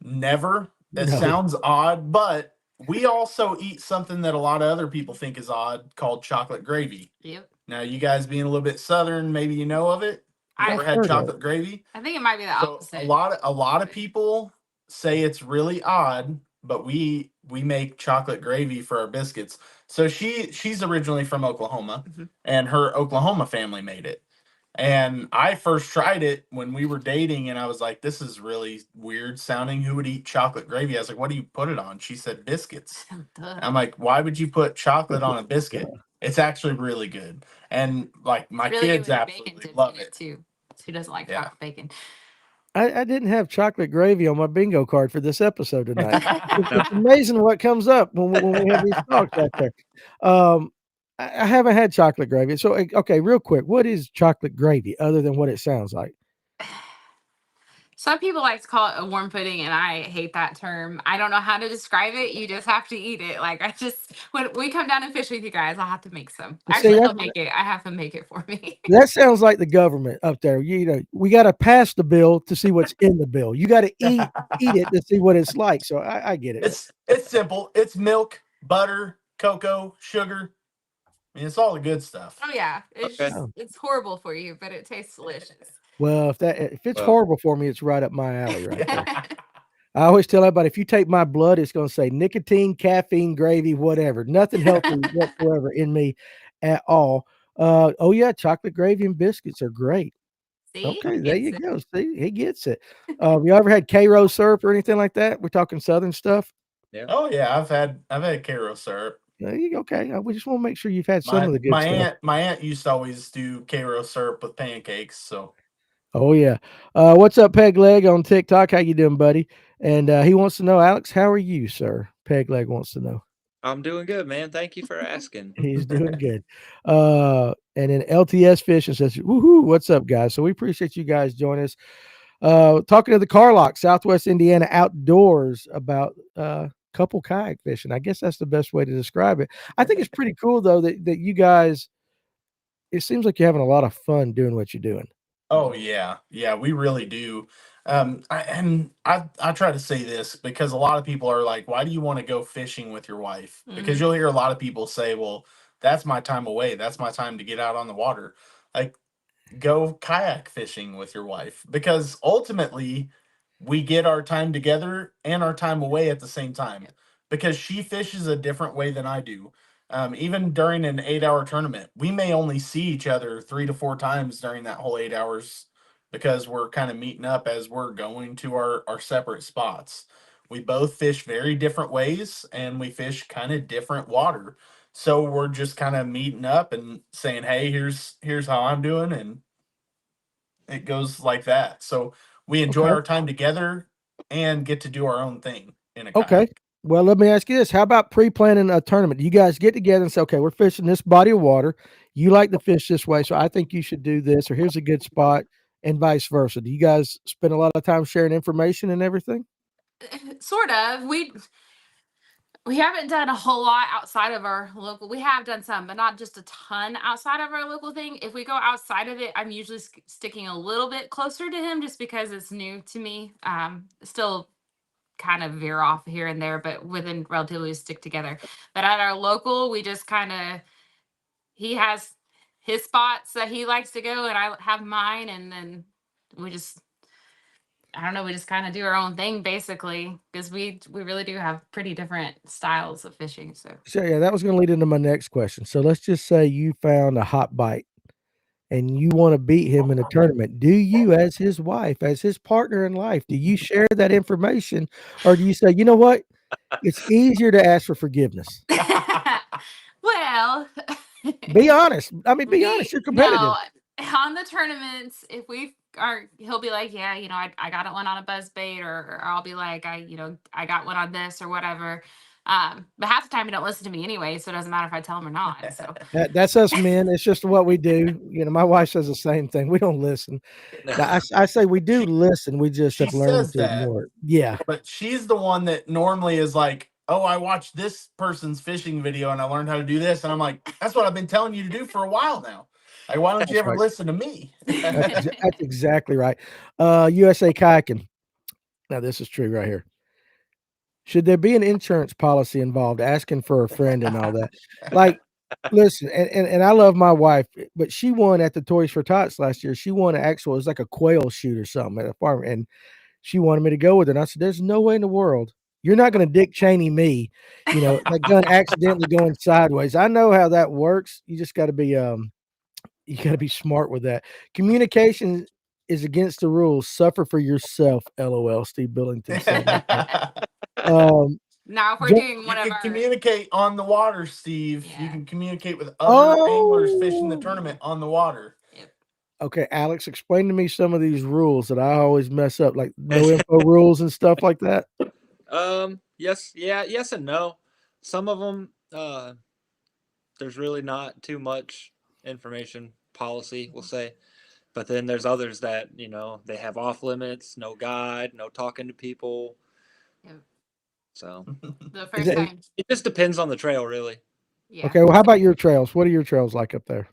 Never. It No. sounds odd, but we also eat something that a lot of other people think is odd called chocolate gravy. Yep. Now, you guys being a little bit southern, maybe you know of it. You ever had chocolate gravy? I think it might be the opposite. A lot of people say it's really odd, but we make chocolate gravy for our biscuits. So she's originally from Oklahoma, and her Oklahoma family made it. And I first tried it when we were dating, and I was like, this is really weird sounding. Who would eat chocolate gravy? I was like, what do you put it on? She said biscuits. I'm like, why would you put chocolate on a biscuit? It's actually really good. And like my Really kids absolutely love it too. Who doesn't like chocolate bacon? I didn't have chocolate gravy on my bingo card for this episode tonight. It's amazing what comes up when we have these talks out there. I haven't had chocolate gravy. So, okay, real quick, what is chocolate gravy other than what it sounds like? Some people like to call it a warm pudding, and I hate that term. I don't know how to describe it. You just have to eat it. Like when we come down and fish with you guys, I'll have to make some. Actually, he'll make it. I have him make it for me. That sounds like the government up there. We got to pass the bill to see what's in the bill. You got to eat it to see what it's like. So I get it. It's simple. It's milk, butter, cocoa, sugar. I mean, it's all the good stuff. Oh yeah, it's Okay. just it's horrible for you, but it tastes delicious. Well, if it's Well. horrible for me, it's right up my alley right there. I always tell everybody, if you take my blood, it's going to say nicotine, caffeine, gravy, whatever. Nothing healthy whatsoever in me at all. Oh yeah, chocolate gravy and biscuits are great. See? Okay, there you Gets it. go. See, he gets it. You ever had K-Rose syrup or anything like that? We're talking Southern stuff. Oh yeah, I've had Karo syrup. There you go. Okay, we just want to make sure you've had some of the good My stuff. aunt used to always do Karo syrup with pancakes. So Oh yeah. What's up, Peg Leg on TikTok? How you doing, buddy? And he wants to know, Alex, how are you, sir? Peg Leg wants to know. I'm doing good, man. Thank you for asking. He's doing good. And then LTS Fishing says, woohoo, what's up, guys? So we appreciate you guys joining us. Talking to the Carlock, Southwest Indiana Outdoors about couple kayak fishing. I guess that's the best way to describe it. I think it's pretty cool though that you guys, it seems like you're having a lot of fun doing what you're doing. oh yeah, we really do. I try to say this because a lot of people are like, why do you want to go fishing with your wife? Because you'll hear a lot of people say, well, that's my time away. That's my time to get out on the water. Like, go kayak fishing with your wife, because ultimately we get our time together and our time away at the same time, because she fishes a different way than I do. Even during an 8-hour tournament, we may only see each other 3 to 4 times during that whole 8 hours, because we're kind of meeting up as we're going to our separate spots. We both fish very different ways and we fish kind of different water. So we're just kind of meeting up and saying, "Hey, here's how I'm doing," and it goes like that. So we enjoy Okay. our time together and get to do our own thing in a Okay. kayak. Well, let me ask you this. How about pre-planning a tournament? You guys get together and say, okay, we're fishing this body of water. You like to fish this way, so I think you should do this, or here's a good spot, and vice versa. Do you guys spend a lot of time sharing information and everything? Sort of. We haven't done a whole lot outside of our local. We have done some, but not just a ton outside of our local thing. If we go outside of it, I'm usually sticking a little bit closer to him just because it's new to me. Still kind of veer off here and there, but within relatively stick together. But at our local, we just kind of, he has his spots that he likes to go, and I have mine, and then we just, I don't know, we just kind of do our own thing basically, because we really do have pretty different styles of fishing. So Yeah, that was going to lead into my next question. So let's just say you found a hot bite and you want to beat him in a tournament. Do you, as his wife, as his partner in life, do you share that information, or do you say, you know what? It's easier to ask for forgiveness. well, Be honest. I mean, be honest. You're competitive. no, on the tournaments, if we are, he'll be like, yeah, I got one on a buzz bait, or I'll be like, I got one on this or whatever. But half the time he don't listen to me anyway, so it doesn't matter if I tell him or not. So That's us men. It's just what we do. My wife says the same thing. We don't listen. Now, I say we do listen. We just She have learned says to that, ignore it. Yeah. but she's the one that normally is like, "Oh, I watched this person's fishing video and I learned how to do this," and I'm like, "That's what I've been telling you to do for a while now. Like, why don't you That's ever right. listen to me?" That's exactly right. USA Kayaking. Now, this is true right here. Should there be an insurance policy involved, asking for a friend and all that? Like, listen, and I love my wife, but she won at the Toys for Tots last year. She won it was like a quail shoot or something at a farm, and she wanted me to go with her. And I said, "There's no way in the world you're not going to Dick Cheney me, that gun accidentally going sideways." I know how that works. You just got to be smart with that. Communication is against the rules. Suffer for yourself. LOL. Steve Billington said that. now if we're Jo- doing You one of can our communicate on the water, Steve. You Yeah. can communicate with other anglers fishing the Oh, tournament on the water. Yep. okay, Alex, explain to me some of these rules that I always mess up, like no info rules and stuff like that. Yes and no. Some of them, there's really not too much information policy, we'll say. But then there's others that, they have off limits, no guide, no talking to people. Yep. So The Is first it, time, it just depends on the trail, really. yeah. okay, well, how about your trails? What are your trails like up there?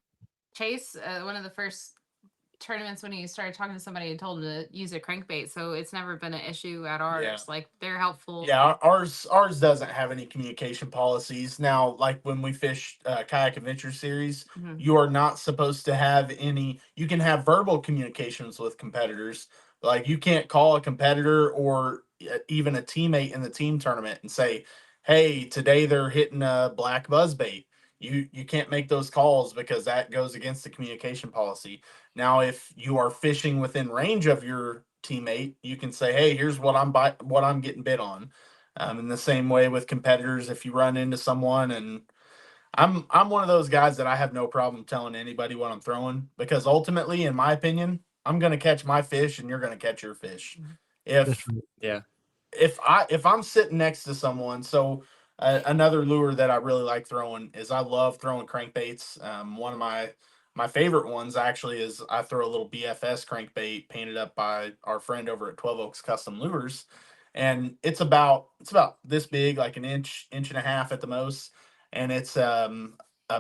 Chase, one of the first tournaments when he started talking to somebody and told him to use a crankbait. So it's never been an issue at ours. Yeah. Like they're helpful. Yeah, ours doesn't have any communication policies. Now, like when we fish Kayak Adventure Series, Mhm. you are not supposed to have any. You can have verbal communications with competitors. Like you can't call a competitor or even a teammate in the team tournament and say, "Hey, today they're hitting a black buzzbait." You can't make those calls because that goes against the communication policy. Now, if you are fishing within range of your teammate, you can say, "Hey, here's what I'm getting bid on." In the same way with competitors, if you run into someone, and I'm one of those guys that I have no problem telling anybody what I'm throwing because ultimately, in my opinion, I'm going to catch my fish and you're going to catch your fish. If Yeah. if I'm sitting next to someone, so another lure that I really like throwing is I love throwing crankbaits. One of my favorite ones actually is I throw a little BFS crankbait painted up by our friend over at 12 Oaks Custom Lures, and it's about this big, like an inch and a half at the most, and it's a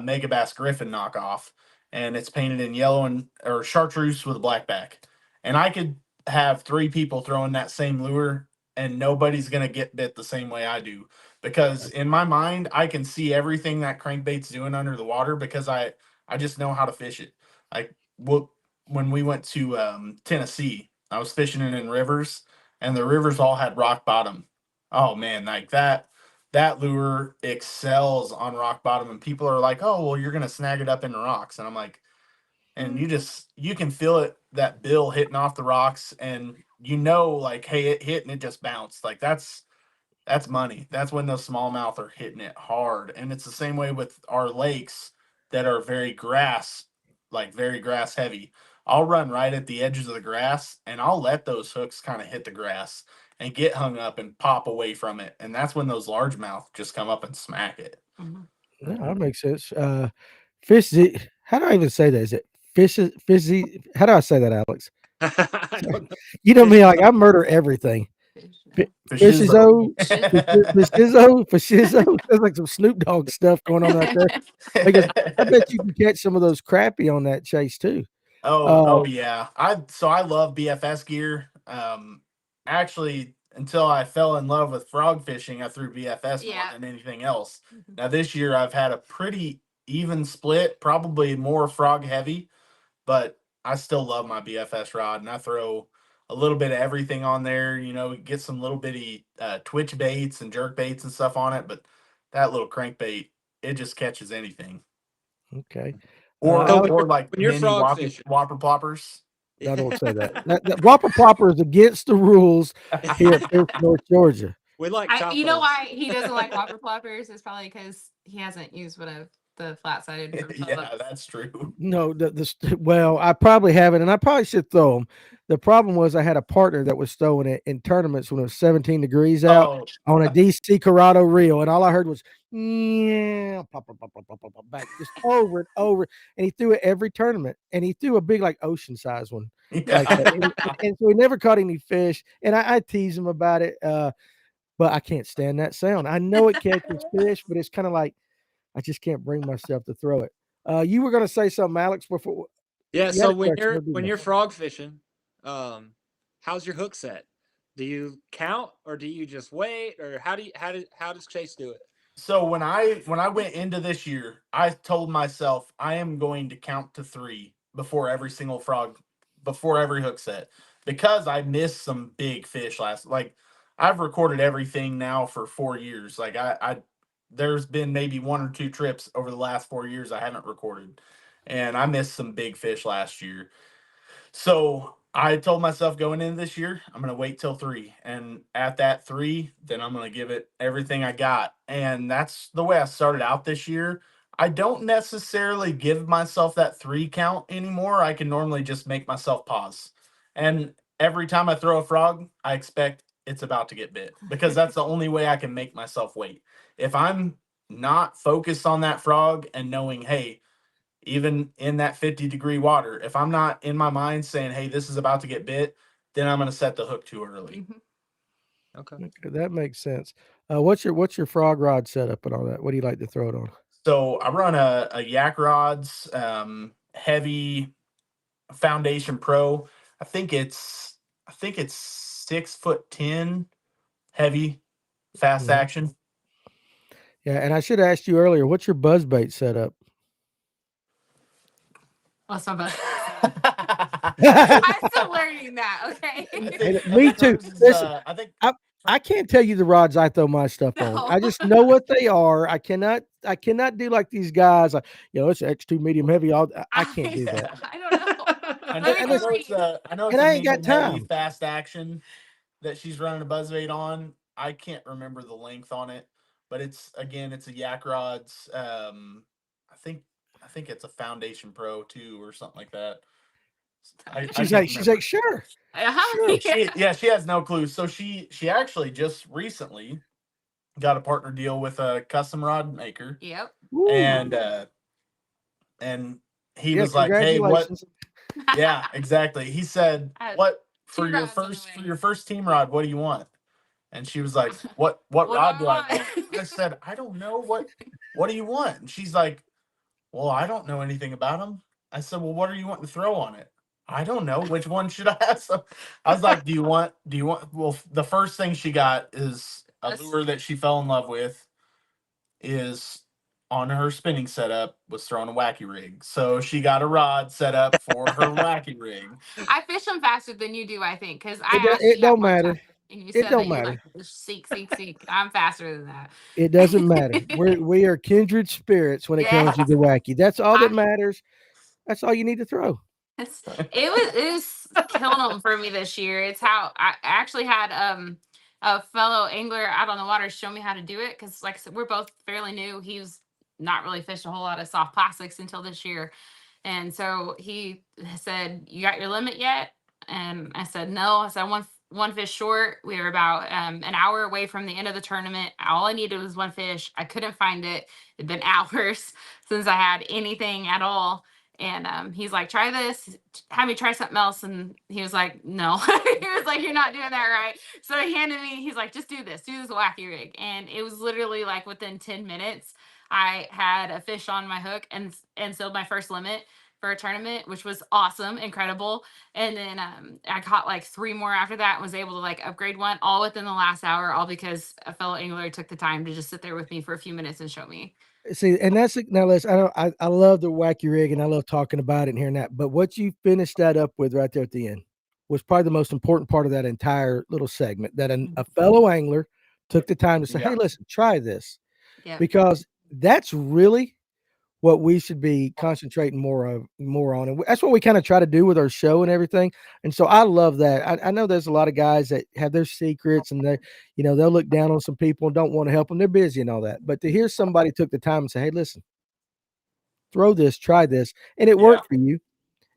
Mega Bass Griffin knockoff, and it's painted in yellow and or chartreuse with a black back, and I could have three people throwing that same lure and nobody's going to get bit the same way I do because in my mind I can see everything that crankbait's doing under the water because I just know how to fish it. Like when we went to Tennessee, I was fishing it in rivers and the rivers all had rock bottom. Oh man, like that lure excels on rock bottom and people are like, "Oh, well you're going to snag it up in the rocks." And I'm like, and you can feel it, that bill hitting off the rocks, and like, hey, it hit and it just bounced. Like that's money. That's when those smallmouth are hitting it hard. And it's the same way with our lakes that are very grass heavy. I'll run right at the edges of the grass and I'll let those hooks kind of hit the grass and get hung up and pop away from it. And that's when those largemouth just come up and smack it. Mhm. Yeah, that makes sense. Fizzy. How do I even say that? Is it fizzy? How do I say that, Alex? I don't know. You know me, like I murder everything. Fishizo. Fishizo. There's like some Snoop Dogg stuff going on right there. Because I bet you can catch some of those crappie on that chase too. Oh yeah. I love BFS gear. Actually until I fell in love with frog fishing, I threw BFS more Yeah. than anything else. Mhm. Now this year I've had a pretty even split, probably more frog heavy, but I still love my BFS rod and I throw a little bit of everything on there, get some little bitty twitch baits and jerk baits and stuff on it, but that little crankbait, it just catches anything. Okay. Or So Alex, or like when you're mini frog fishing, whopper ploppers. I don't say that. That Whopper Plopper is against the rules here at Fish North Georgia. we like You know chocos. why he doesn't like whopper ploppers? It's probably because he hasn't used one of the flat sided from Yeah, Publix. that's true. No, well, I probably haven't, and I probably should throw them. The problem was I had a partner that was throwing it in tournaments when it was 17 degrees out Oh, on a DC Corrado reel, and all I heard was yeah, pop, pop, pop, pop, pop, pop, back just over and over. And he threw it every tournament, and he threw a big like ocean size one like that, and so he never caught any fish. And I tease him about it, but I can't stand that sound. I know it catches fish, but it's kind of like I just can't bring myself to throw it. You were going to say something, Alex, before. Yeah, You had so a question. What did when you you're frog fishing, how's your hook set? Do you count or do you just wait or how does Chase do it? so when I went into this year, I told myself I am going to count to 3 before every hook set because I missed some big fish like I've recorded everything now for 4 years. Like I there's been maybe 1 or 2 trips over the last 4 years I haven't recorded. And I missed some big fish last year. So I told myself going into this year, I'm going to wait till 3. And at that 3, then I'm going to give it everything I got. And that's the way I started out this year. I don't necessarily give myself that 3 count anymore. I can normally just make myself pause. And every time I throw a frog, I expect it's about to get bit because that's the only way I can make myself wait. If I'm not focused on that frog and knowing, hey, even in that 50-degree water, if I'm not in my mind saying, hey, this is about to get bit, then I'm going to set the hook too early. Mhm. Okay. Okay, that makes sense. What's your frog rod setup and all that? What do you like to throw it on? So I run a Yak Rods, heavy Foundation Pro. I think it's 6'10", heavy, fast action. Yeah, and I should have asked you earlier, what's your buzz bait setup? What's my buzz? I'm still learning that. Okay. Me too. Hers is, Listen, I think I can't tell you the rods I throw my stuff on. No. I just know what they are. I cannot do like these guys. Like, it's X2 medium heavy. I can't do that. I don't know. I know, Let me and I listen, know read. it's a I know and it's a I ain't got medium heavy time. fast action that she's running a buzzbait on. I can't remember the length on it, but it's a Yak Rods. I think it's a Foundation Pro too or something like that. I She's can't like, remember. sure. Uh-huh. Sure. She has no clue. So she actually just recently got a partner deal with a custom rod maker, Yep. Woo. and he Yeah, was like, "Hey, what?" congratulations. Yeah, exactly. He said, I have "What for two your rods on the first way. team rod? What do you want?" And she was like, "What What do rod I do I want?" want?" I said, "I don't know. What do you want?" And she's like, "Well, I don't know anything about them." I said, "Well, what are you wanting to throw on it?" "I don't know. Which one should I have?" So I was like, do you want?" Well, the first thing she got is a lure that she fell in love with. Is on her spinning setup was throwing a wacky rig. So she got a rod set up for her wacky rig. I fish them faster than you do, I think, because I asked It you that don't one time, matter. and you It said don't that you matter. like to seek. I'm faster than that. It doesn't matter. We are kindred spirits when it comes to Yes. the wacky. That's all that I matters. That's all you need to throw. it was killing them for me this year. It's how I actually had a fellow angler out on the water show me how to do it because, like I said, we're both fairly new. He was not really fished a whole lot of soft plastics until this year, and so he said, "You got your limit yet?" And I said, "No." I said, "One fish short." We were about an hour away from the end of the tournament. All I needed was one fish. I couldn't find it. It'd been hours since I had anything at all. And he's like, "Try this. Have me try something else." And he was like, "No." He was like, "You're not doing that right." So he handed me. He's like, "Just do this. Do this wacky rig." And it was literally like within 10 minutes, I had a fish on my hook and sold my first limit for a tournament, which was awesome, incredible. And then I caught like three more after that and was able to like upgrade one all within the last hour, all because a fellow angler took the time to just sit there with me for a few minutes and show me. See, and that's now. Listen, I love the wacky rig, and I love talking about it and hearing that. But what you finished that up with right there at the end was probably the most important part of that entire little segment. That a fellow angler took the time to say, "Hey, listen, try this," Yeah. because that's really what we should be concentrating more on, and that's what we kind of try to do with our show and everything. And so I love that. I know there's a lot of guys that have their secrets, and they, they'll look down on some people and don't want to help them. They're busy and all that. But to hear somebody took the time and say, "Hey, listen, throw this, try this," and it Yeah. worked for you,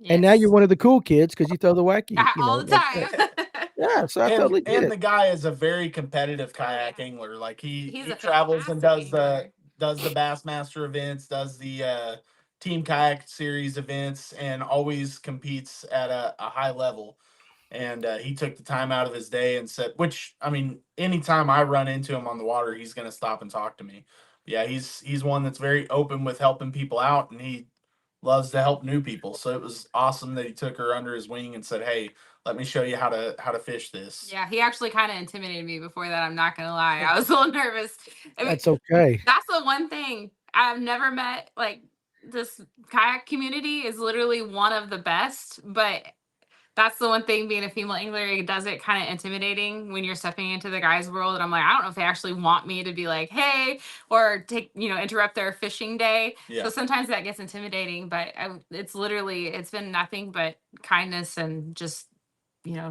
and now you're Yes. one of the cool kids because you throw the wacky, All the like time. yeah. So I totally get And it. the guy is a very competitive kayak angler. Like He's he a travels and fantastic angler. does the Bassmaster events, does the Team Kayak Series events, and always competes at a high level. And he took the time out of his day and said, which I mean, anytime I run into him on the water, he's going to stop and talk to me. Yeah, he's one that's very open with helping people out, and he loves to help new people. So it was awesome that he took her under his wing and said, "Hey, let me show you how to fish this." Yeah, he actually kind of intimidated me before that. I'm not gonna lie. I was a little nervous. I mean, That's okay. that's the one thing I've never met. Like this kayak community is literally one of the best, but that's the one thing being a female angler, it does it kind of intimidating when you're stepping into the guys' world. And I'm like, I don't know if they actually want me to be like, hey, or take, interrupt their fishing day. Yeah. So sometimes that gets intimidating, but it's been nothing but kindness and just,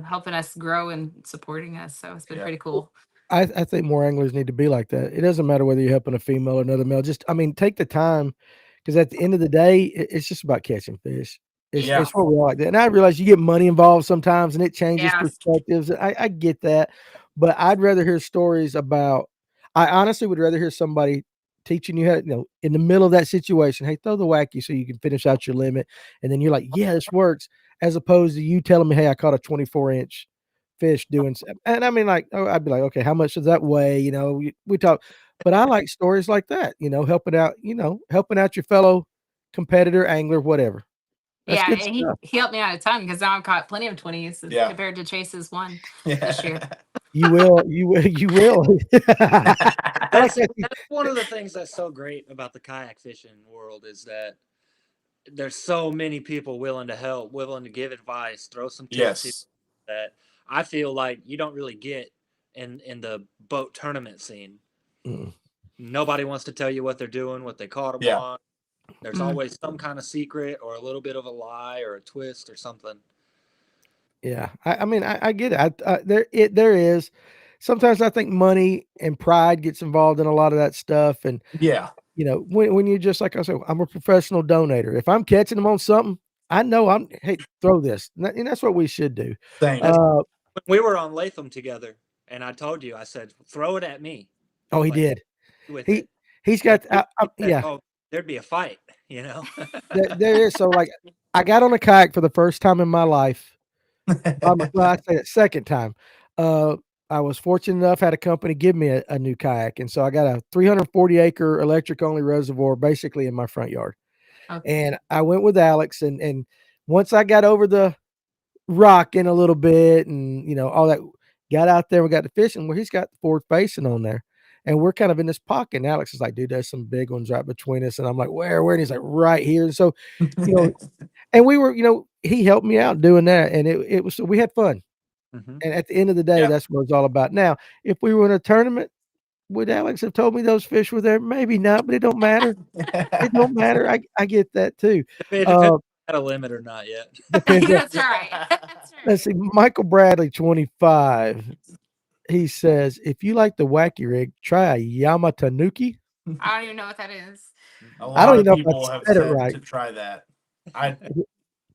helping us grow and supporting us. So it's been pretty cool. I think more anglers need to be like that. It doesn't matter whether you're helping a female or another male. Just, I mean, take the time, because at the end of the day, it's just about catching fish. Yeah. It's what we all like that. And I realize you get money involved sometimes, and it changes Yes. perspectives. I get that, but I'd rather hear stories about. I honestly would rather hear somebody teaching you how, in the middle of that situation. Hey, throw the wacky so you can finish out your limit, and then you're like, yeah, this works, as opposed to you telling me, hey, I caught a 24-inch fish doing and I mean, like, oh, I'd be like, okay, how much does that weigh? We talk, but I like stories like that, helping out your fellow competitor, angler, whatever. That's Yeah, good and stuff. he helped me out a ton because now I've caught plenty of 20s Yeah. compared to Chase's one this year. You will. You will. I like that. That's one of the things that's so great about the kayak fishing world is that there's so many people willing to help, willing to give advice, throw some tips Yes. that I feel like you don't really get in the boat tournament scene. Mm. Nobody wants to tell you what they're doing, what they caught them Yeah. on. There's always some kind of secret or a little bit of a lie or a twist or something. Yeah, I mean, I get it. There is. Sometimes I think money and pride gets involved in a lot of that stuff, and Yeah. you know, when you just like I said, I'm a professional donator. If I'm catching them on something, I know hey, throw this, and that's what we should do. Same. Uh, When we were on Latham together, and I told you, I said, throw it at me. oh, he Like, did. with He it. he's And got. you said, Yeah, oh, there'd be a fight, you know? there is. So like, I got on a kayak for the first time in my life. Well, I say it second time. Uh, I was fortunate enough had a company give me a new kayak, and so I got a 340-acre electric only reservoir basically in my front yard. Okay. And I went with Alex, and once I got over the rocking a little bit, and you know all that, got out there, we got to fishing where he's got the forward facing on there, and we're kind of in this pocket. And Alex is like, "Dude, there's some big ones right between us," and I'm like, "Where?" And he's like, "Right here." And so, you know, and we were, you know, he helped me out doing that, and it was so we had fun. Mhm. And at the end of the day, Yeah. that's what it's all about. Now, if we were in a tournament, would Alex have told me those fish were there? Maybe not, but it don't matter. It don't matter. I get that too. It depends if it had a limit or not yet. Depends. That's right. That's right. Let's see. Michael Bradley, 25. He says, if you like the wacky rig, try a Yamatanuki. I don't even know what that is. A I lot don't of even know if people I have said it said right. to try that.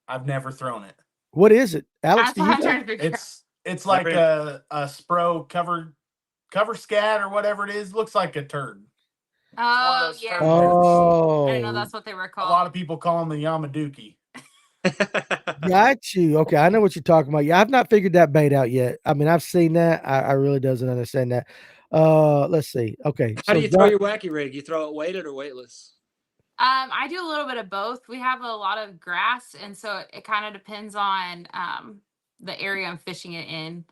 I've never thrown it. What is it, Alex? That's Do what you I'm know? trying to figure out. It's like Never- a spro cover scat or whatever it is. Looks like a turd. Oh, those yeah. turd birds. I didn't know Oh, that's what they were A called. lot of people call them the Yamaduki. got you. Okay, I know what you're talking about. Yeah, I've not figured that bait out yet. I mean, I've seen that. I really doesn't understand that. Let's see. Okay, How do so you throw your wacky rig? You throw it weighted or weightless? I do a little bit of both. We have a lot of grass, and so it kind of depends on the area I'm fishing it in.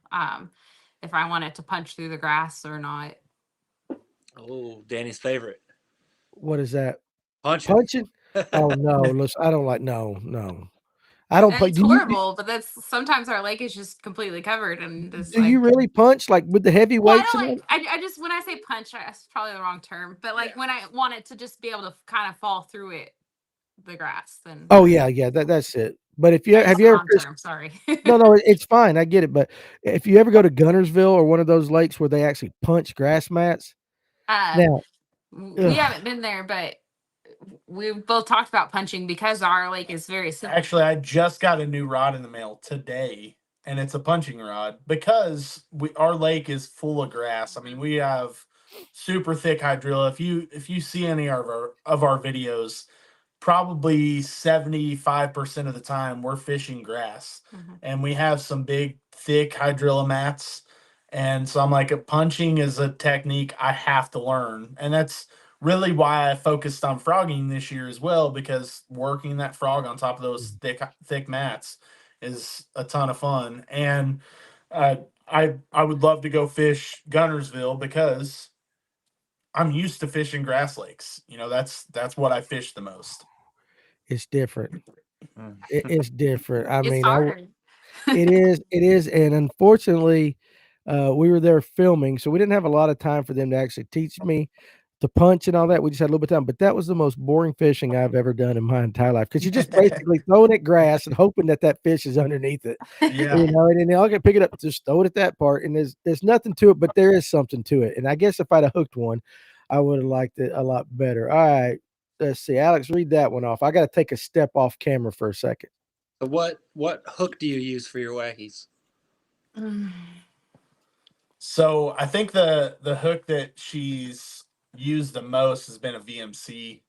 If I want it to punch through the grass or not. Oh, Danny's favorite. what is that? Punching. Punching? Oh no, listen, I don't like no. I don't punch. It's horrible, but that's sometimes our lake is just completely covered, and it's Do you like. really punch like with the heavy Well, I weights don't and all? like. I just when I say punch, that's probably the wrong term. But like Yeah. when I want it to just be able to kind of fall through it, the grass, then. Oh yeah, that's it. But if you I used have the you ever wrong fished? term. Sorry. No, it's fine. I get it. But if you ever go to Gunnersville or one of those lakes where they actually punch grass mats, now, We haven't been there, but we both talked about punching because our lake is very simple. Actually, I just got a new rod in the mail today, and it's a punching rod because our lake is full of grass. I mean, we have super thick hydrilla. If you see any of our videos, probably 75% of the time we're fishing grass, and we have some big thick hydrilla mats. And so I'm like, punching is a technique I have to learn, and that's really why I focused on frogging this year as well, because working that frog on top of those thick mats is a ton of fun. And I would love to go fish Gunnersville because I'm used to fishing grass lakes. You know, that's what I fish the most. it's different. It's different. I It's mean, hard. it is, and unfortunately, we were there filming, so we didn't have a lot of time for them to actually teach me to punch and all that. We just had a little bit of time, but that was the most boring fishing I've ever done in my entire life because you're just basically throwing at grass and hoping that fish is underneath it. Yeah. You know, and then I'll get pick it up, just throw it at that part, and there's nothing to it, but there is something to it. And I guess if I'd have hooked one, I would have liked it a lot better. All right, let's see, Alex, read that one off. I got to take a step off camera for a second. So what hook do you use for your wackies? So I think the hook that she's used the most has been a VMC.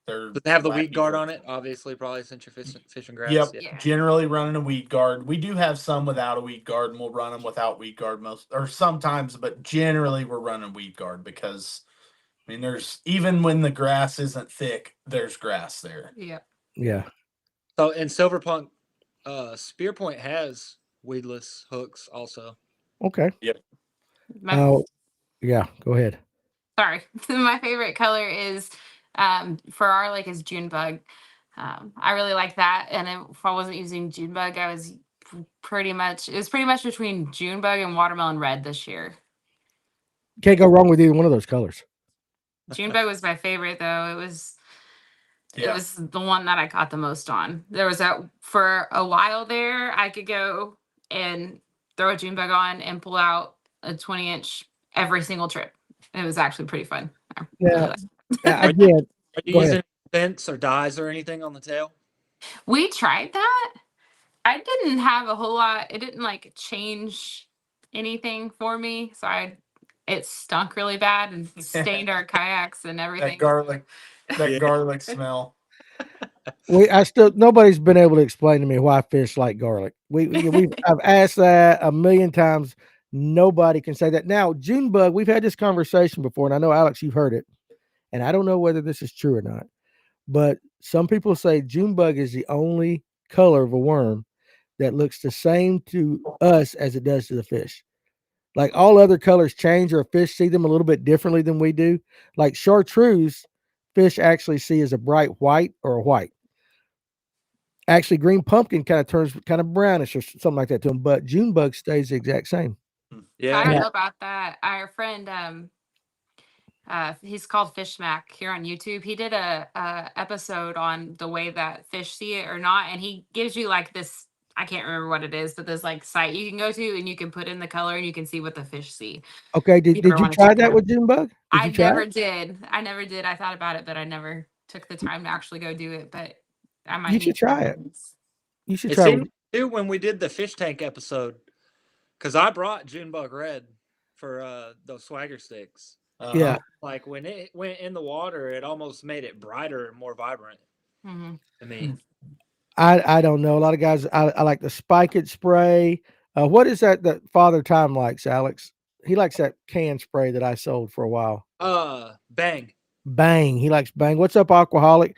They're Does it have the wacky weed guard hooks. on it? Obviously, probably since you're fishing grass. Yep. Yeah. Generally running a weed guard. We do have some without a weed guard, and we'll run them without weed guard sometimes, but generally we're running weed guard because I mean there's even when the grass isn't thick, there's grass there. Yeah. Yeah. So and Silverpunk, Spear Point has weedless hooks also. Okay. My, Oh, yeah. Go ahead. sorry. My favorite color is for our lake is June bug. I really like that. And if I wasn't using June bug, it was pretty much between June bug and watermelon red this year. Can't go wrong with either one of those colors. June bug was my favorite though. It Yeah. was the one that I caught the most on. There was for a while there, I could go and throw a June bug on and pull out a 20-inch every single trip. It was actually pretty fun. I really Yeah. liked Again, Are you go ahead. using scents or dyes or anything on the tail? We tried that. I didn't have a whole lot. It didn't like change anything for me. So it stunk really bad and stained our kayaks and everything. That garlic smell. Nobody's been able to explain to me why fish like garlic. I've asked that a million times. Nobody can say that. Now, June bug, we've had this conversation before, and I know Alex, you've heard it, and I don't know whether this is true or not, but some people say June bug is the only color of a worm that looks the same to us as it does to the fish. Like all other colors change, or fish see them a little bit differently than we do. Like chartreuse, fish actually see as a bright white or a white. Actually, green pumpkin kind of turns kind of brownish or something like that to them, but June bug stays the exact same. Yeah. I don't know about that. Our friend, he's called Fish Smack here on YouTube. He did a episode on the way that fish see it or not, and he gives you like this. I can't remember what it is, but there's like site you can go to and you can put in the color and you can see what the fish see. Okay, If did you wanna try check it that out. with June bug? Did I you try never it? did. I never did. I thought about it, but I never took the time to actually go do it. But I might You need should to. try it. You should It try it seemed with too when we did the fish tank episode, because I brought Junebug Red for those swagger sticks. yeah. Like when it went in the water, it almost made it brighter and more vibrant Mhm. to me. I don't know. A lot of guys I like the spike it spray. What is that Father Time likes, Alex? He likes that can spray that I sold for a while. Bang. Bang. He likes Bang. What's up, Aquaholic?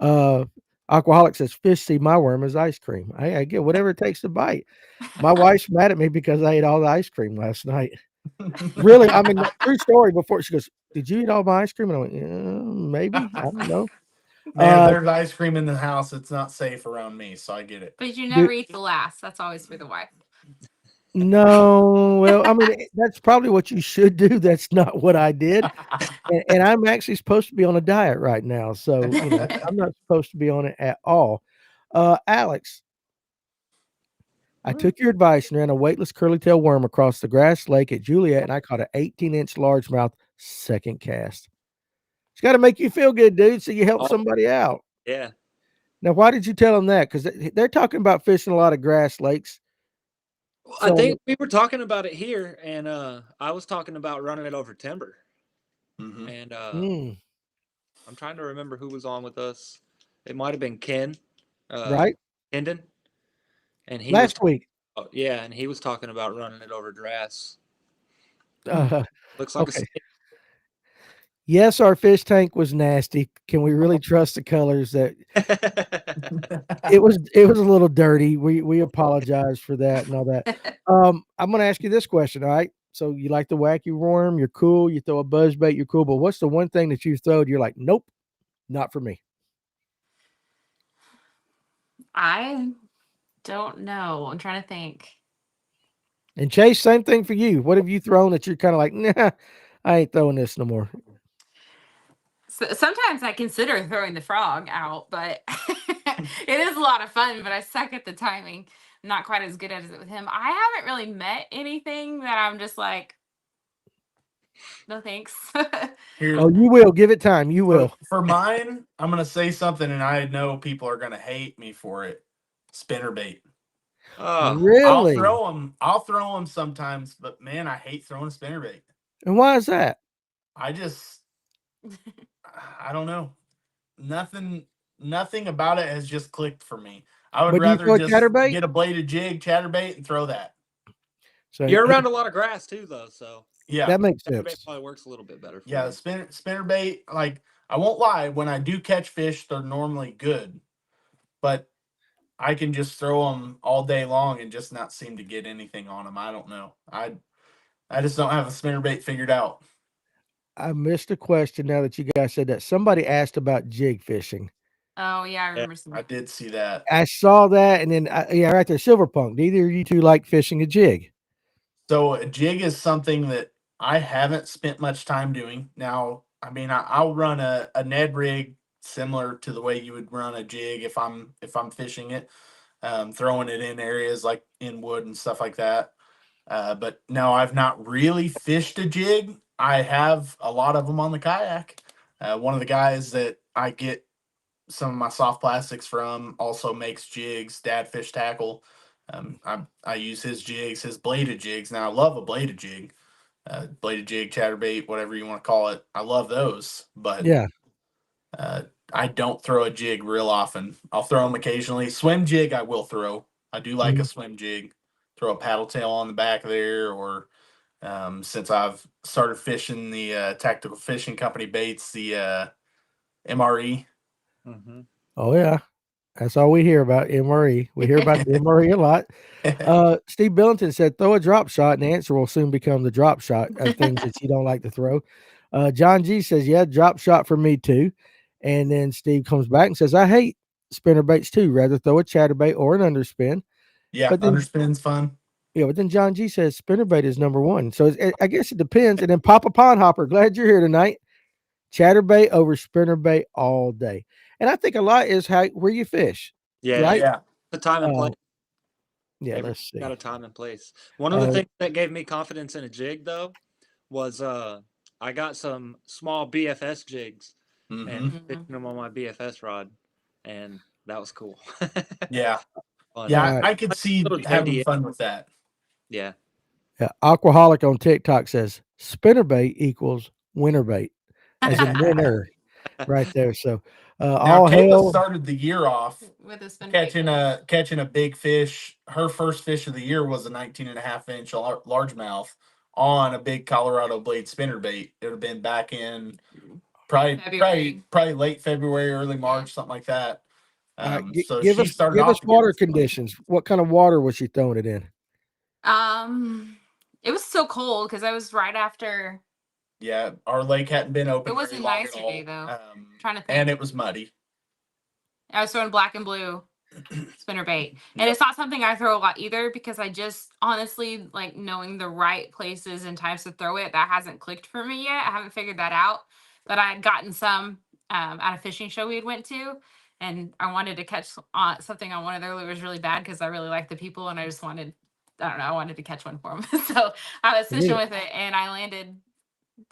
Aquaholic says fish see my worm as ice cream. I get whatever it takes to bite. My wife's mad at me because I ate all the ice cream last night. Really, I mean, true story. Before she goes, "Did you eat all my ice cream?" And I went, "Yeah, maybe. I don't know." Man, if there's ice cream in the house, it's not safe around me, so I get it. But you never eat the last. That's always for the wife. No, well, I mean, that's probably what you should do. That's not what I did. And I'm actually supposed to be on a diet right now. So, I'm not supposed to be on it at all. Alex, I took your advice and ran a weightless curly tail worm across the grass lake at Juliet, and I caught an 18-inch largemouth second cast. It's got to make you feel good, dude. So you help somebody out. Yeah. Now, why did you tell them that? Because they're talking about fishing a lot of grass lakes. I think we were talking about it here, and I was talking about running it over timber. Mm-hmm. And I'm trying to remember who was on with us. It might have been Ken, right? Hendon, and he Last week. Yeah, and he was talking about running it over grass. Looks like Okay. Yes, our fish tank was nasty. Can we really trust the colors? That it was a little dirty. We apologize for that and all that. I'm going to ask you this question. All right. So you like the wacky worm? You're cool. You throw a buzz bait. You're cool. But what's the one thing that you throwed? You're like, nope, not for me. I don't know. I'm trying to think. And Chase, same thing for you. What have you thrown that you're kind of like, nah, I ain't throwing this no more? So, sometimes I consider throwing the frog out, but it is a lot of fun, but I suck at the timing. I'm not quite as good as it with him. I haven't really met anything that I'm just like, no thanks. Oh, you will. Give it time. You will. For mine, I'm going to say something, and I know people are going to hate me for it. Spinnerbait. Really? I'll throw them sometimes, but man, I hate throwing spinnerbait. And why is that? I don't know. Nothing about it has just clicked for me. I would rather just get a bladed jig, chatterbait, and throw that. So you're around a lot of grass too, though. So yeah, that makes spinnerbait sense. probably works a little bit better. Yeah, spinnerbait. Like I won't lie, when I do catch fish, they're normally good, but I can just throw them all day long and just not seem to get anything on them. I don't know. I just don't have a spinnerbait figured out. I missed a question now that you guys said that. Somebody asked about jig fishing. Oh yeah, I remember I did see that. I saw that, and then yeah, right there, Silver Punk. Neither of you two like fishing a jig. So a jig is something that I haven't spent much time doing. Now, I mean, I'll run a Ned rig similar to the way you would run a jig if I'm fishing it, throwing it in areas like in wood and stuff like that. But no, I've not really fished a jig. I have a lot of them on the kayak. One of the guys that I get some of my soft plastics from also makes jigs, Dad Fish Tackle. I use his jigs, his bladed jigs. Now I love a bladed jig, bladed jig, chatterbait, whatever you want to call it. I love those, but Yeah. I don't throw a jig real often. I'll throw them occasionally. Swim jig, I will throw. I do like a swim jig. Throw a paddle tail on the back there, or since I've started fishing the Tactical Fishing Company baits, the MRE. Mm-hmm. Oh yeah. That's all we hear about MRE. We hear about the MRE a lot. Steve Billington said, throw a drop shot, and the answer will soon become the drop shot of things that you don't like to throw. John G says, yeah, drop shot for me too. And then Steve comes back and says, I hate spinner baits too. Rather throw a chatterbait or an underspin. Yeah, But then, underspin's fun. yeah, but then John G says spinnerbait is number one. So I guess it depends. And then Papa Pond Hopper, glad you're here tonight. Chatterbait over spinnerbait all day. And I think a lot is where you fish. Yeah, right? Yeah. The time and place. Yeah, let's Everything's see. got a time and place. One of the things that gave me confidence in a jig, though, was I got some small BFS jigs and fishing them on my BFS rod, and that was cool. Yeah. Fun. Yeah, I could see Little having JDA. fun with that. Yeah. Yeah, Aquaholic on TikTok says spinnerbait equals winterbait, as in winter, right there. So Now all Kayla hail. started the year off with a spinner catching a big fish. Her first fish of the year was a 19.5-inch largemouth on a big Colorado blade spinnerbait. It would have been back in probably late February, early March, something like that. So Give she us started give us off water conditions. What kind of water was she throwing it in? It was so cold because I was right after. Yeah, our lake hadn't been open. It wasn't very long nice at all. today though. Trying to think. And it was muddy. I was throwing black and blue spinnerbait, and it's not something I throw a lot either because I just honestly like knowing the right places and times to throw it. That hasn't clicked for me yet. I haven't figured that out. But I had gotten some at a fishing show we had went to, and I wanted to catch something on one of their lures really bad because I really like the people, and I just wanted, I don't know, I wanted to catch one for them. So I was fishing with it, and I landed.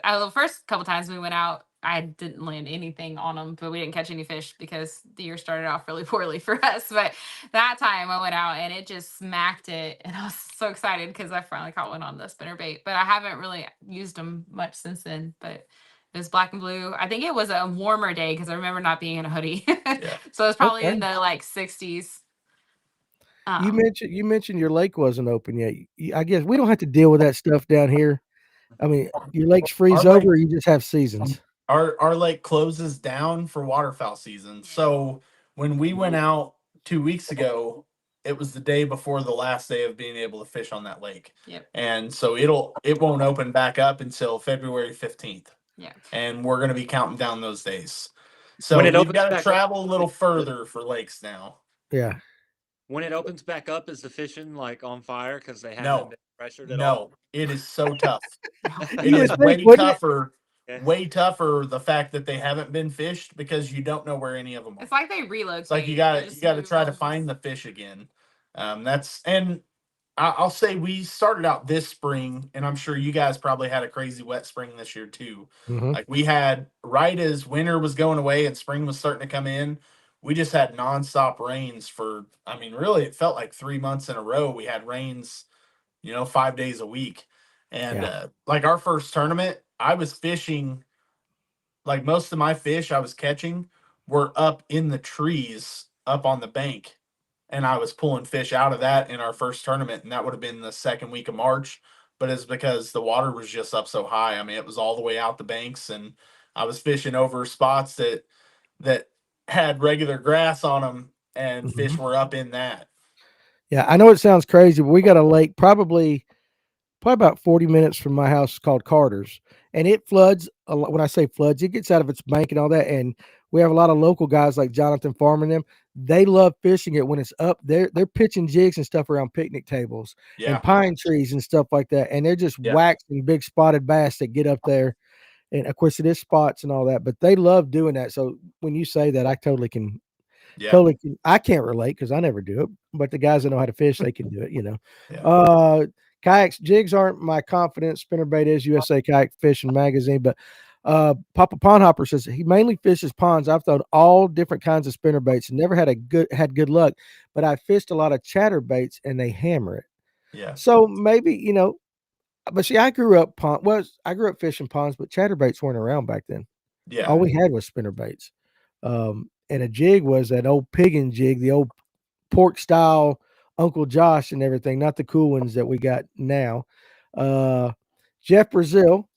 The first couple times we went out, I didn't land anything on them, but we didn't catch any fish because the year started off really poorly for us. But that time I went out and it just smacked it, and I was so excited because I finally caught one on the spinnerbait. But I haven't really used them much since then. But it was black and blue. I think it was a warmer day because I remember not being in a hoodie, so it was probably in the like 60s. You mentioned your lake wasn't open yet. I guess we don't have to deal with that stuff down here. I mean, your lakes freeze over, or you just have seasons. Our lake closes down for waterfowl season. So when we went out 2 weeks ago, it was the day before the last day of being able to fish on that lake. Yep. And so it won't open back up until February 15th. Yeah. And we're going to be counting down those days. So When it we've opens got to back travel a little further for lakes now. Yeah. When it opens back up, is the fishing like on fire because they haven't No. been pressured at all? No, it is so tough. It You is would way think, wouldn't it? tougher. Way tougher the fact that they haven't been fished because you don't know where any of them are. It's like they relocate. It's like you got to try to find the fish again. I'll say we started out this spring, and I'm sure you guys probably had a crazy wet spring this year too. Like we had right as winter was going away and spring was starting to come in, we just had nonstop rains for, I mean, really it felt like 3 months in a row. We had rains, 5 days a week. And like our first tournament, I was fishing, like most of my fish I was catching were up in the trees up on the bank. And I was pulling fish out of that in our first tournament. And that would have been the second week of March. But it's because the water was just up so high. I mean, it was all the way out the banks. And I was fishing over spots that had regular grass on them and fish were up in that. Yeah, I know it sounds crazy, but we got a lake probably about 40 minutes from my house called Carter's, and it floods a lot. When I say floods, it gets out of its bank and all that. And we have a lot of local guys like Jonathan Farmer and them. They love fishing it when it's up. They're pitching jigs and stuff around picnic tables Yeah. and pine trees and stuff like that. And they're just Yeah. waxing big spotted bass that get up there. And of course, it is spots and all that, but they love doing that. So when you say that, I totally can. Yeah. Totally, I can't relate because I never do it. But the guys that know how to fish, they can do it. Yeah. Kayaks, jigs aren't my confidence. Spinnerbait is USA Kayak Fishing Magazine, but Papa Pond Hopper says he mainly fishes ponds. I've thrown all different kinds of spinnerbaits and never had good luck. But I fished a lot of chatterbaits and they hammer it. Yeah. So maybe but see, I grew up fishing ponds, but chatterbaits weren't around back then. Yeah. All we had was spinnerbaits. And a jig was that old piggin jig, the old pork style Uncle Josh and everything, not the cool ones that we got now. Jeff Brazil,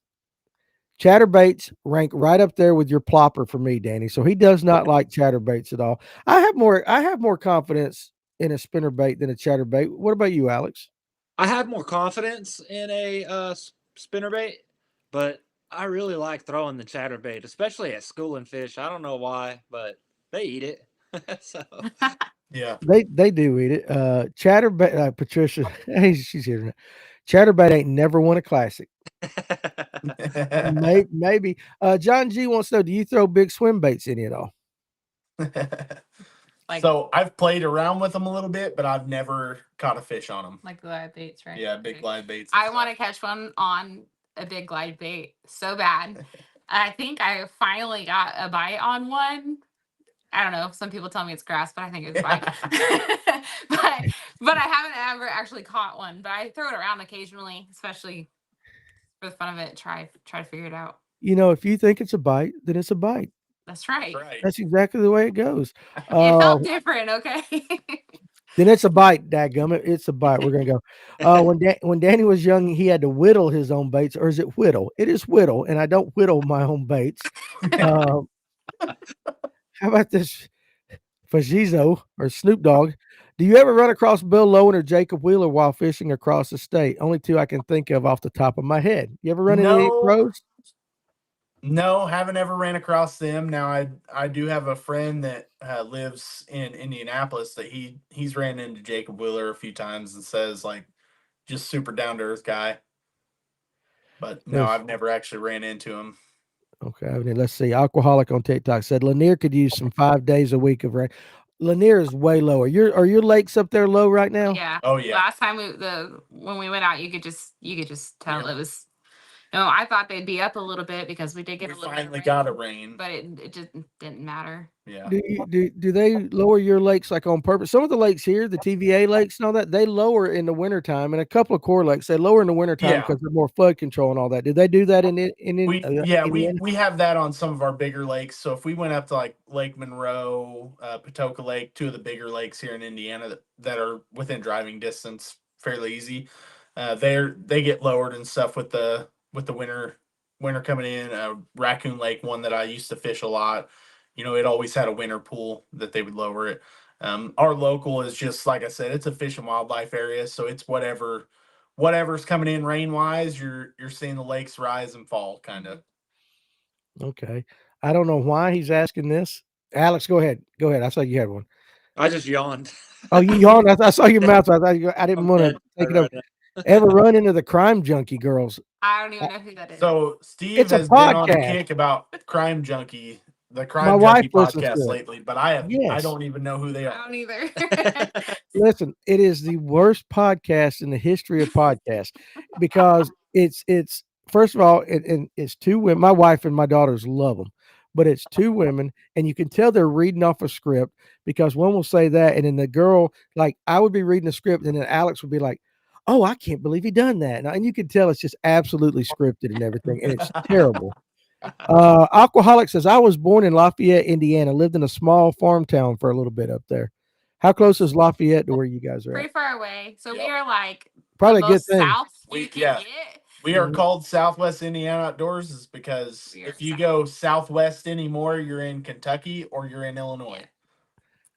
chatterbaits rank right up there with your plopper for me, Danny. So he does not like chatterbaits at all. I have more confidence in a spinnerbait than a chatterbait. What about you, Alex? I have more confidence in a spinnerbait, but I really like throwing the chatterbait, especially at schooling fish. I don't know why, but they eat it. So Yeah. They do eat it. Chatterbait, Patricia, hey, she's here now. Chatterbait ain't never won a classic. Maybe. John G wants to know, do you throw big swim baits in it at all? So I've played around with them a little bit, but I've never caught a fish on them. Like glide baits, right? Yeah, big glide baits. I want to catch one on a big glide bait so bad. I think I finally got a bite on one. I don't know. Some people tell me it's grass, but I think it's bite. but I haven't ever actually caught one. But I throw it around occasionally, especially for the fun of it. Try to figure it out. If you think it's a bite, then it's a bite. That's right. That's exactly the way it goes. It felt different, okay? Then it's a bite, dadgummit. It's a bite. We're gonna go. When Danny was young, he had to whittle his own baits, or is it whittle? It is whittle, and I don't whittle my own baits. How about this, Fajizo or Snoop Dogg? Do you ever run across Bill Lowen or Jacob Wheeler while fishing across the state? Only two I can think of off the top of my head. You ever run into any pros? No, haven't ever ran across them. Now I do have a friend that lives in Indianapolis that he's ran into Jacob Wheeler a few times and says like just super down to earth guy. But no, I've never actually ran into him. Okay, let's see. Alcoholic on TikTok said Lanier could use some 5 days a week of rain. Lanier is way lower. Are your lakes up there low right now? Yeah. Oh yeah. Last time when we went out, you could just tell it was. No, I thought they'd be up a little bit because we did get a little bit of rain, got a rain, but it just didn't matter. Yeah. Do they lower your lakes like on purpose? Some of the lakes here, the TVA lakes and all that, they lower in the wintertime, and a couple of core lakes they lower in the wintertime because they're more flood control and all that. Do they do that we have that on some of our bigger lakes. So if we went up to like Lake Monroe, Patoka Lake, two of the bigger lakes here in Indiana that are within driving distance, fairly easy, they get lowered and stuff with the winter coming in. Raccoon Lake, one that I used to fish a lot, it always had a winter pool that they would lower it. Our local is just, like I said, it's a fish and wildlife area. So it's whatever's coming in rain wise, you're seeing the lakes rise and fall kind of. Okay. I don't know why he's asking this. Alex, go ahead. I saw you had one. I just yawned. Oh, you yawned. I saw your mouth. I didn't want to take it up. Ever run into the crime junkie girls? I don't even know who that is. So Steve has been on the kick about Crime Junkie, the Crime Junkie podcast lately, but I don't even know who they are. I don't either. Listen, it is the worst podcast in the history of podcasts because it's first of all, it's two women. My wife and my daughters love them, but it's two women, and you can tell they're reading off a script because one will say that, and then the girl, like I would be reading the script, and then Alex would be like, "Oh, I can't believe he done that," and you can tell it's just absolutely scripted and everything, and it's terrible. Alcoholic says, I was born in Lafayette, Indiana, lived in a small farm town for a little bit up there. How close is Lafayette to where you guys are Pretty at? far away. So we are like probably the a good most thing. south you can get. We are called Southwest Indiana Outdoors is because if you go southwest anymore, you're in Kentucky or you're in Illinois.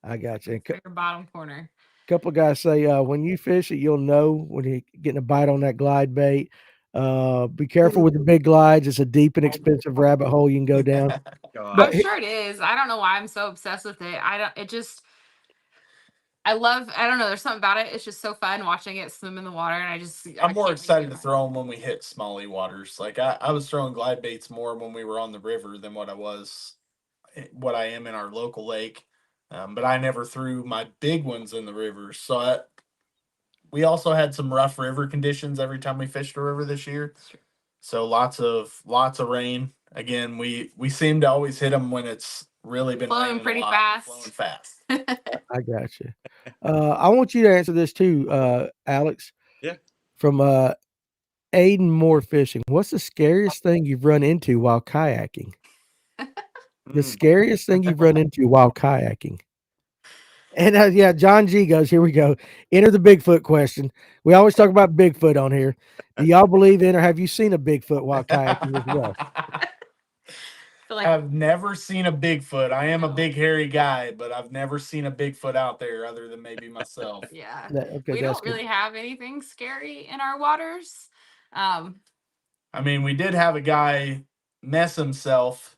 I got you. For your bottom corner. Couple of guys say when you fish it, you'll know when you're getting a bite on that glide bait. Be careful with the big glides. It's a deep and expensive rabbit hole you can go down. God. But I'm sure it is. I don't know why I'm so obsessed with it. I don't know. There's something about it. It's just so fun watching it swim in the water. And I'm more can't excited to throw them when we hit smallie waters. Like I was throwing glide baits more when we were on the river than what I am in our local lake. But I never threw my big ones in the river. So we also had some rough river conditions every time we fished a river this year. So lots of rain. Again, we seem to always hit them when it's really been flowing raining pretty a lot, fast. flowing fast. I got you. I want you to answer this too, Alex. Yeah. From Aiden Moore Fishing. What's the scariest thing you've run into while kayaking? The scariest thing you've run into while kayaking. And yeah, John G goes, here we go. Enter the Bigfoot question. We always talk about Bigfoot on here. Do y'all believe in or have you seen a Bigfoot while kayaking as well? I've never seen a Bigfoot. I am a No. big hairy guy, but I've never seen a Bigfoot out there other than maybe myself. Yeah. Okay, We that's don't really have anything scary in our waters. I mean, we did have a guy mess himself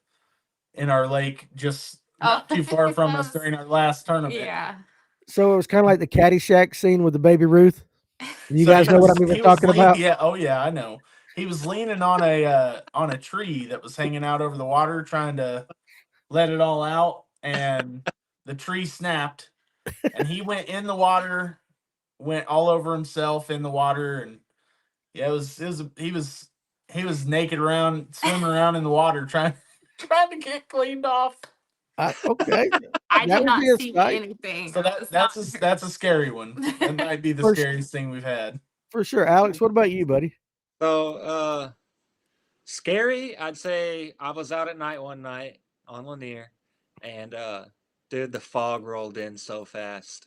in our lake just not too far from us during our last tournament. Yeah. So it was kind of like the Caddyshack scene with the baby Ruth. You So guys know what I'm even talking about? Yeah, oh yeah, I know. He was leaning on a tree that was hanging out over the water, trying to let it all out, and the tree snapped, and he went in the water, went all over himself in the water, and yeah, he was naked around, swimming around in the water, trying to get cleaned off. Okay. I That did would not be a see sight. anything. So that's a scary one. That might be the For- scariest thing we've had. For sure. Alex, what about you, buddy? So, scary, I'd say I was out at night one night on Lanier, and dude, the fog rolled in so fast.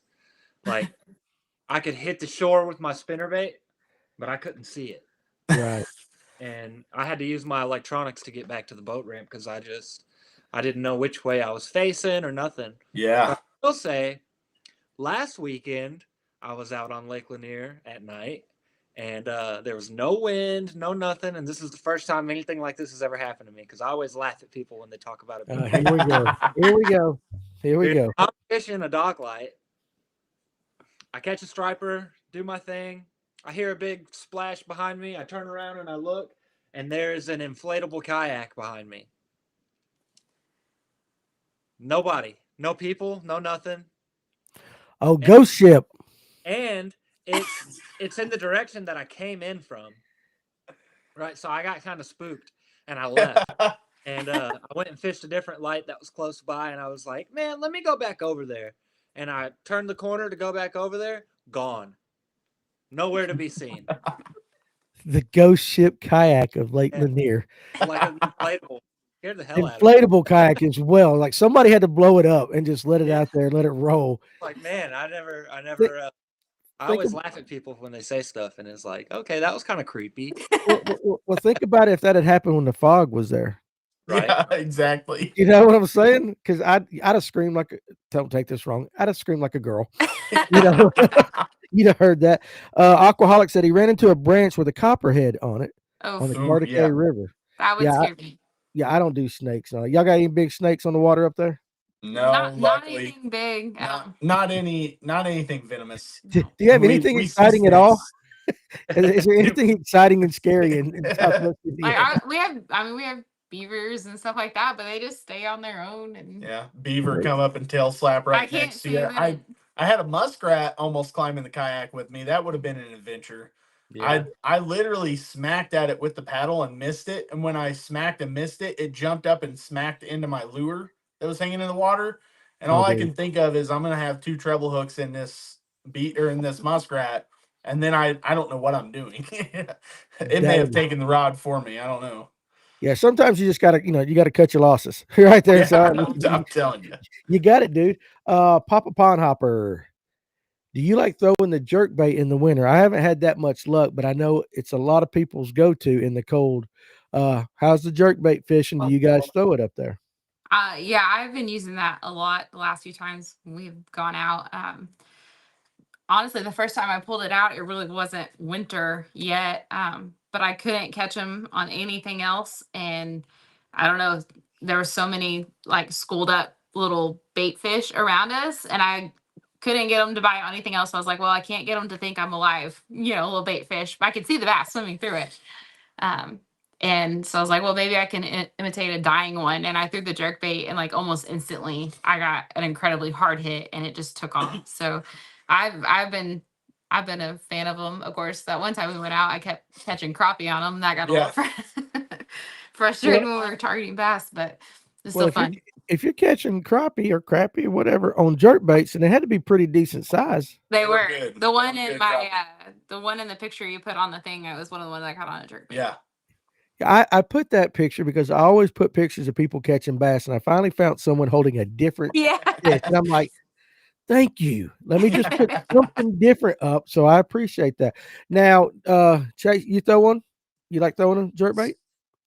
Like I could hit the shore with my spinnerbait, but I couldn't see it. Right. And I had to use my electronics to get back to the boat ramp because I didn't know which way I was facing or nothing. Yeah. But I will say, last weekend I was out on Lake Lanier at night, and there was no wind, no nothing, and this is the first time anything like this has ever happened to me because I always laugh at people when they talk about it. Here we go. Here we go. Here we Dude, go. I'm fishing a dog light. I catch a striper, do my thing. I hear a big splash behind me. I turn around and I look, and there's an inflatable kayak behind me. Nobody, no people, no nothing. Oh, ghost ship. And it's in the direction that I came in from. Right, so I got kind of spooked and I left. And I went and fished a different light that was close by, and I was like, man, let me go back over there. And I turned the corner to go back over there, gone. Nowhere to be seen. The ghost ship kayak of Lake Yeah. Lanier. Like an inflatable. Scared the hell out of me. Inflatable kayak as well. Like somebody had to blow it up and just let it out there, let it roll. Like, man, I Think always of- laugh at people when they say stuff, and it's like, okay, that was kind of creepy. Well, think about if that had happened when the fog was there. Right. Yeah, exactly. You know what I'm saying? Because I'd have screamed like. Don't take this wrong. I'd have screamed like a girl. You know, you'd have heard that. Aquaholic said he ran into a branch with a copperhead on it on the Oh, Carter yeah. River. that would Yeah, scare me. Yeah, I don't do snakes. Y'all got any big snakes on the water up there? No, Not luckily, anything big. not anything venomous. Do you have We- anything we see exciting at all? snakes. Is there anything exciting and scary in Southwest Indiana? Like we have beavers and stuff like that, but they just stay on their own. And Yeah, beaver come up and tail slap right I can't next to see you. them. I had a muskrat almost climb in the kayak with me. That would have been an adventure. Yeah. I literally smacked at it with the paddle and missed it. And when I smacked and missed it, it jumped up and smacked into my lure that was hanging in the water. And all I dude. can think of is I'm gonna have 2 treble hooks in this in this muskrat, and then I don't know what I'm doing. It may have taken the rod for me. I don't know. Yeah, sometimes you just gotta cut your losses right there. Yeah, So I'm telling you. you got it, dude. Papa Pond Hopper. Do you like throwing the jerk bait in the winter? I haven't had that much luck, but I know it's a lot of people's go-to in the cold. How's the jerk bait fishing? Do you guys throw it up there? Yeah, I've been using that a lot the last few times we've gone out. Honestly, the first time I pulled it out, it really wasn't winter yet. But I couldn't catch them on anything else. And I don't know, there were so many like schooled up little bait fish around us, and I couldn't get them to bite on anything else. So I was like, well, I can't get them to think I'm alive, little bait fish, but I could see the bass swimming through it. Um, and so I was like, well, maybe I can imitate a dying one. And I threw the jerk bait, and like almost instantly I got an incredibly hard hit, and it just took off. So I've been a fan of them. Of course, that one time we went out, I kept catching crappie on them. That got a little frustrating when we were targeting bass, but it's Well, still fun. if you're catching crappie or crappie or whatever on jerk baits, and it had to be pretty decent size. They were good. the one They were in good my crappie. the one in the picture you put on the thing. It was one of the ones I caught on a jerk bait. Yeah. I put that picture because I always put pictures of people catching bass, and I finally found someone holding a different Yeah. fish, and I'm like, thank you. Let me just put something different up. So I appreciate that. Now, Chase, you throw one? You like throwing a jerk bait?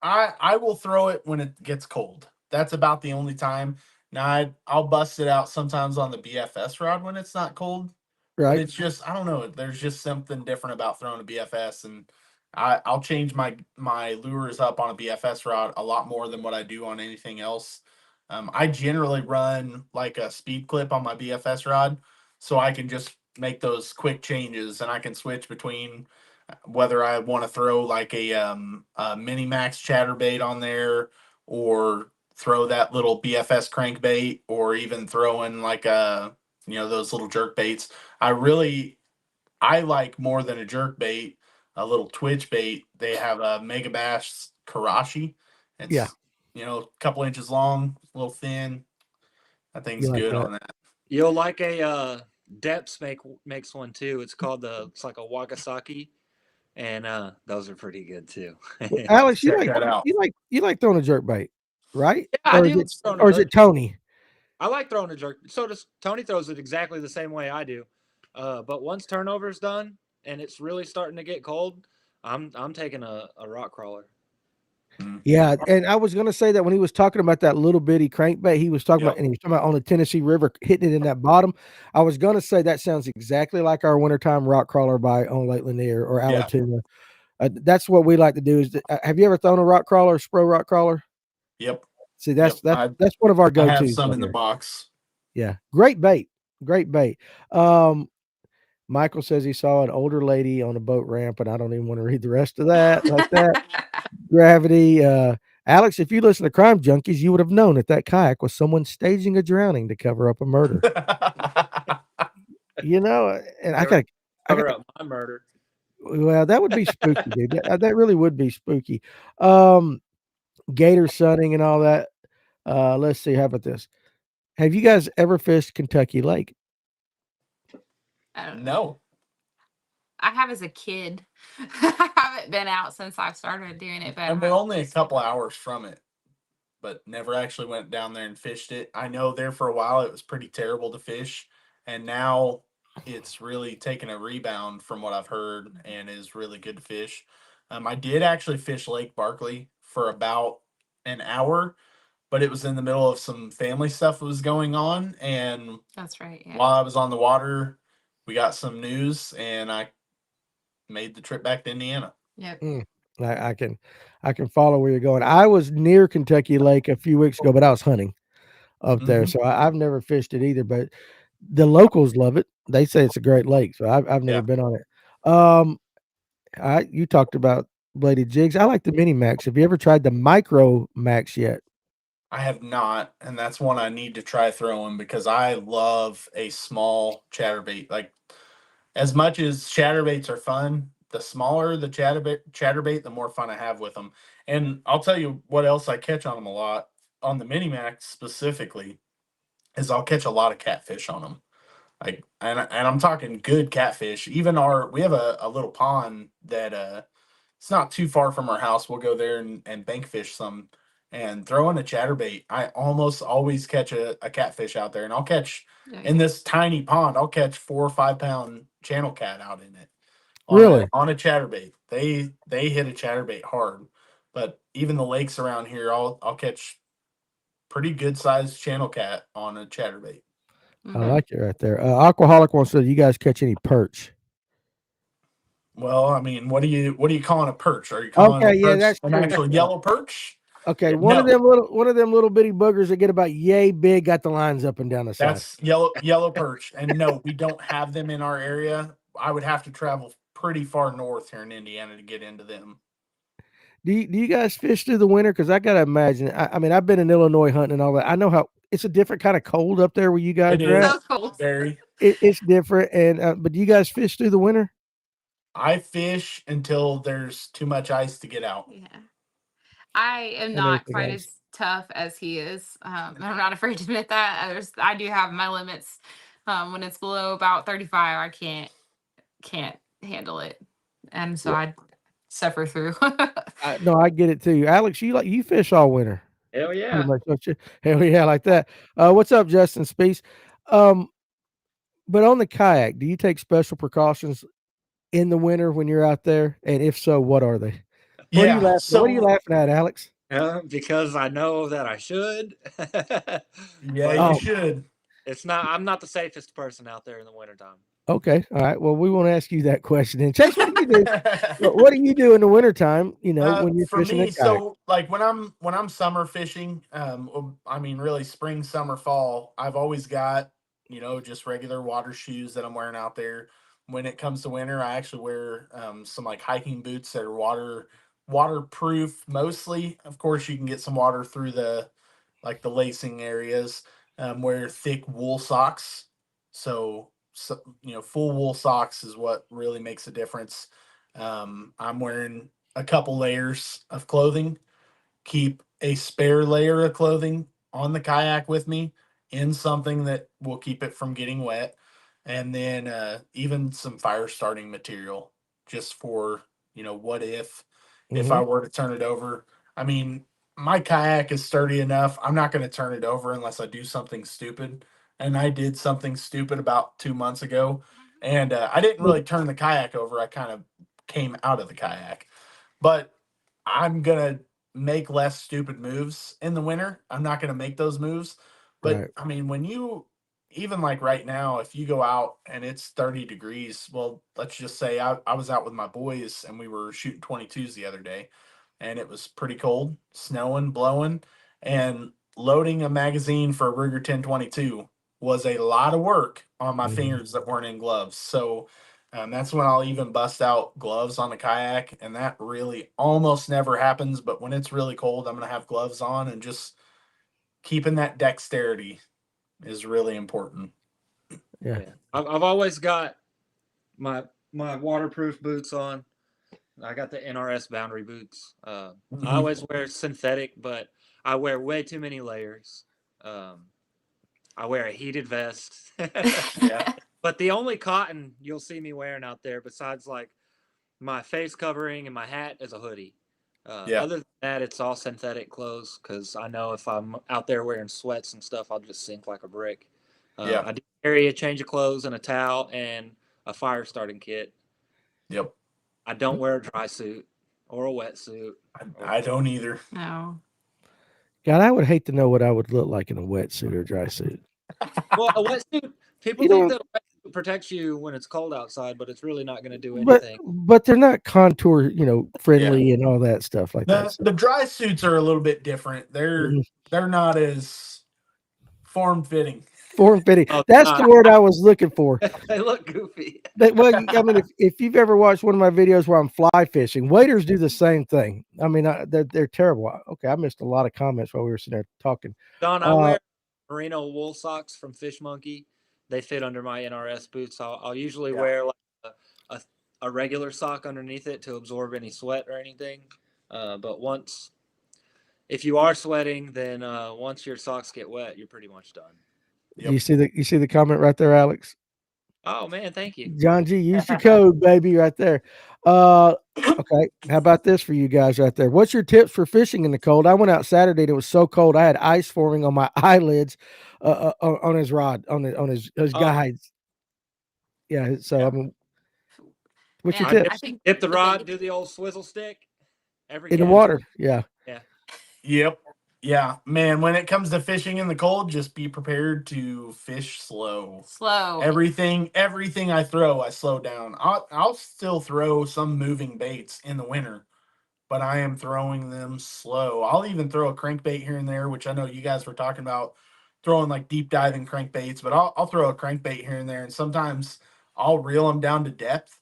I will throw it when it gets cold. That's about the only time. Now I'll bust it out sometimes on the BFS rod when it's not cold. But Right. it's just I don't know. There's just something different about throwing a BFS, and I'll change my lures up on a BFS rod a lot more than what I do on anything else. I generally run like a speed clip on my BFS rod, so I can just make those quick changes, and I can switch between whether I want to throw like a mini max chatterbait on there, or throw that little BFS crankbait, or even throw in like those little jerk baits. I like more than a jerk bait, a little twitch bait. They have a Mega Bass Karashi. It's Yeah. a couple inches long, a little thin. That thing's You like good that? on that. You'll like a Depths makes one too. It's like a Wagasaki, and those are pretty good too. Well, Alex, Check that out. you like throwing a jerk bait, right? Yeah, I do. Or is it Tony? I like throwing a jerk. So does Tony. Throws it exactly the same way I do. But once turnover's done and it's really starting to get cold, I'm taking a rock crawler. Yeah, and I was gonna say that when he was talking about that little bitty crankbait, he was talking about, and he was talking about on the Tennessee River hitting it in that bottom. I was gonna say that sounds exactly like our wintertime rock crawler on Lake Lanier or Allatoona. That's what we like to do. Have you ever thrown a rock crawler, Spro rock crawler? Yep. See, that's one of our I go-tos. have some in the box. Yeah, great bait, great bait. Michael says he saw an older lady on a boat ramp, and I don't even want to read the rest of that like that. Gravity. Alex, if you listen to Crime Junkies, you would have known that kayak was someone staging a drowning to cover up a murder. And I got cover up my murder. Well, that would be spooky, dude. That really would be spooky. Gator sunning and all that. Let's see. How about this? Have you guys ever fished Kentucky Lake? No. I have as a kid. I haven't been out since I've started doing it, but And we're only a couple hours from it, but never actually went down there and fished it. I know there for a while it was pretty terrible to fish, and now it's really taken a rebound from what I've heard and is really good to fish. I did actually fish Lake Barkley for about an hour, but it was in the middle of some family stuff that was going on, and that's right. Yeah. while I was on the water, we got some news, and I made the trip back to Indiana. Yep. I can follow where you're going. I was near Kentucky Lake a few weeks ago, but I was hunting up there, so I've never fished it either. But the locals love it. They say it's a great lake, so I've never been on it. You talked about bladed jigs. I like the mini max. Have you ever tried the micro max yet? I have not, and that's one I need to try throwing because I love a small chatterbait. Like, as much as chatterbaits are fun, the smaller the chatterbait, the more fun I have with them. And I'll tell you what else I catch on them a lot, on the mini max specifically, is I'll catch a lot of catfish on them. Like, and I'm talking good catfish. Even we have a little pond that it's not too far from our house. We'll go there and bank fish some and throw in a chatterbait. I almost always catch a catfish out there, and I'll catch in this tiny pond. I'll catch 4 or 5 pound channel cat out in it. On a chatterbait. They hit a chatterbait hard, but even the lakes around here, I'll catch pretty good sized channel cat on a chatterbait. I like it right there. Aquaholic wants to know, you guys catch any perch? Well, I mean, what are you calling a perch? Are you calling Okay, a yeah, perch that's an true. actual yellow perch? Okay, Yeah, one of no. them little bitty boogers that get about yay big, got the lines up and down the side. That's yellow perch. And no, we don't have them in our area. I would have to travel pretty far north here in Indiana to get into them. Do you guys fish through the winter? Because I gotta imagine. I mean, I've been in Illinois hunting and all that. I know how it's a different kind of cold up there where you guys It are at. is very. It's different. And but do you guys fish through the winter? I fish until there's too much ice to get out. Yeah. I am I never not think quite I as tough as he is. I'm not afraid to admit that. I do have my limits. When it's below about 35, I can't handle it, and so I suffer through. No, I get it too. Alex, you fish all winter. Hell Pretty yeah. much, don't you? Hell yeah, like that. What's up, Justin Spees? But on the kayak, do you take special precautions in the winter when you're out there? And if so, what are they? What are you Yeah. laughing? What are you laughing at, Alex? Because I know that I should. Yeah, But you Oh. should. I'm not the safest person out there in the wintertime. Okay, all right. Well, we won't ask you that question. And Chase, what do you do? What do you do in the wintertime? You know, when you're For fishing a me, kayak. so like when I'm summer fishing, I mean really spring, summer, fall, I've always got, just regular water shoes that I'm wearing out there. When it comes to winter, I actually wear some like hiking boots that are waterproof mostly. Of course, you can get some water through the lacing areas. Wear thick wool socks. So full wool socks is what really makes a difference. I'm wearing a couple layers of clothing, keep a spare layer of clothing on the kayak with me in something that will keep it from getting wet. And then even some fire starting material just for, what if I were to turn it over. I mean, my kayak is sturdy enough. I'm not going to turn it over unless I do something stupid. And I did something stupid about 2 months ago. And I didn't really turn the kayak over. I kind of came out of the kayak. But I'm gonna make less stupid moves in the winter. I'm not gonna make those moves. But Right. I mean, when you even like right now, if you go out and it's 30 degrees, well, let's just say I was out with my boys and we were shooting 22s the other day, and it was pretty cold, snowing, blowing, and loading a magazine for a Ruger 1022 was a lot of work on my fingers that weren't in gloves. So that's when I'll even bust out gloves on the kayak, and that really almost never happens. But when it's really cold, I'm gonna have gloves on, and just keeping that dexterity is really important. Yeah. I've always got my waterproof boots on. I got the NRS boundary boots. I always wear synthetic, but I wear way too many layers. I wear a heated vest. Yeah. But the only cotton you'll see me wearing out there, besides like my face covering and my hat, is a hoodie. Yeah. Other than that, it's all synthetic clothes because I know if I'm out there wearing sweats and stuff, I'll just sink like a brick. Yeah. I do carry a change of clothes and a towel and a fire starting kit. Yep. I don't wear a dry suit or a wetsuit. I don't either. No. God, I would hate to know what I would look like in a wetsuit or dry suit. Well, a wetsuit, people You think know, that a wetsuit protects you when it's cold outside, but it's really not going to do but anything. they're not contour, friendly and all that stuff like that. The dry suits are a little bit different. Mhm. They're not as form fitting. Form fitting. Oh, That's the word I was looking for. They look goofy. Well, I mean, if you've ever watched one of my videos where I'm fly fishing, waders do the same thing. I mean, they're terrible. Okay, I missed a lot of comments while we were sitting there talking. Don, I wear merino wool socks from Fish Monkey. They fit under my NRS boots. I'll usually wear like a regular sock underneath it to absorb any sweat or anything. But if you are sweating, then once your socks get wet, you're pretty much done. Yep. You see the comment right there, Alex? Oh man, thank you. John G, use your code, baby, right there. Okay. How about this for you guys right there? What's your tips for fishing in the cold? I went out Saturday and it was so cold. I had ice forming on my eyelids, on his rod, on his guides. Yeah. So, I mean, what's your And tip? I think Dip the rod, do the old swizzle stick. Every In the guy. water. Yeah. Yeah. Yep. Yeah, man, when it comes to fishing in the cold, just be prepared to fish slow. Slow. Everything I throw, I slow down. I'll still throw some moving baits in the winter, but I am throwing them slow. I'll even throw a crankbait here and there, which I know you guys were talking about throwing like deep diving crankbaits, but I'll throw a crankbait here and there, and sometimes I'll reel them down to depth,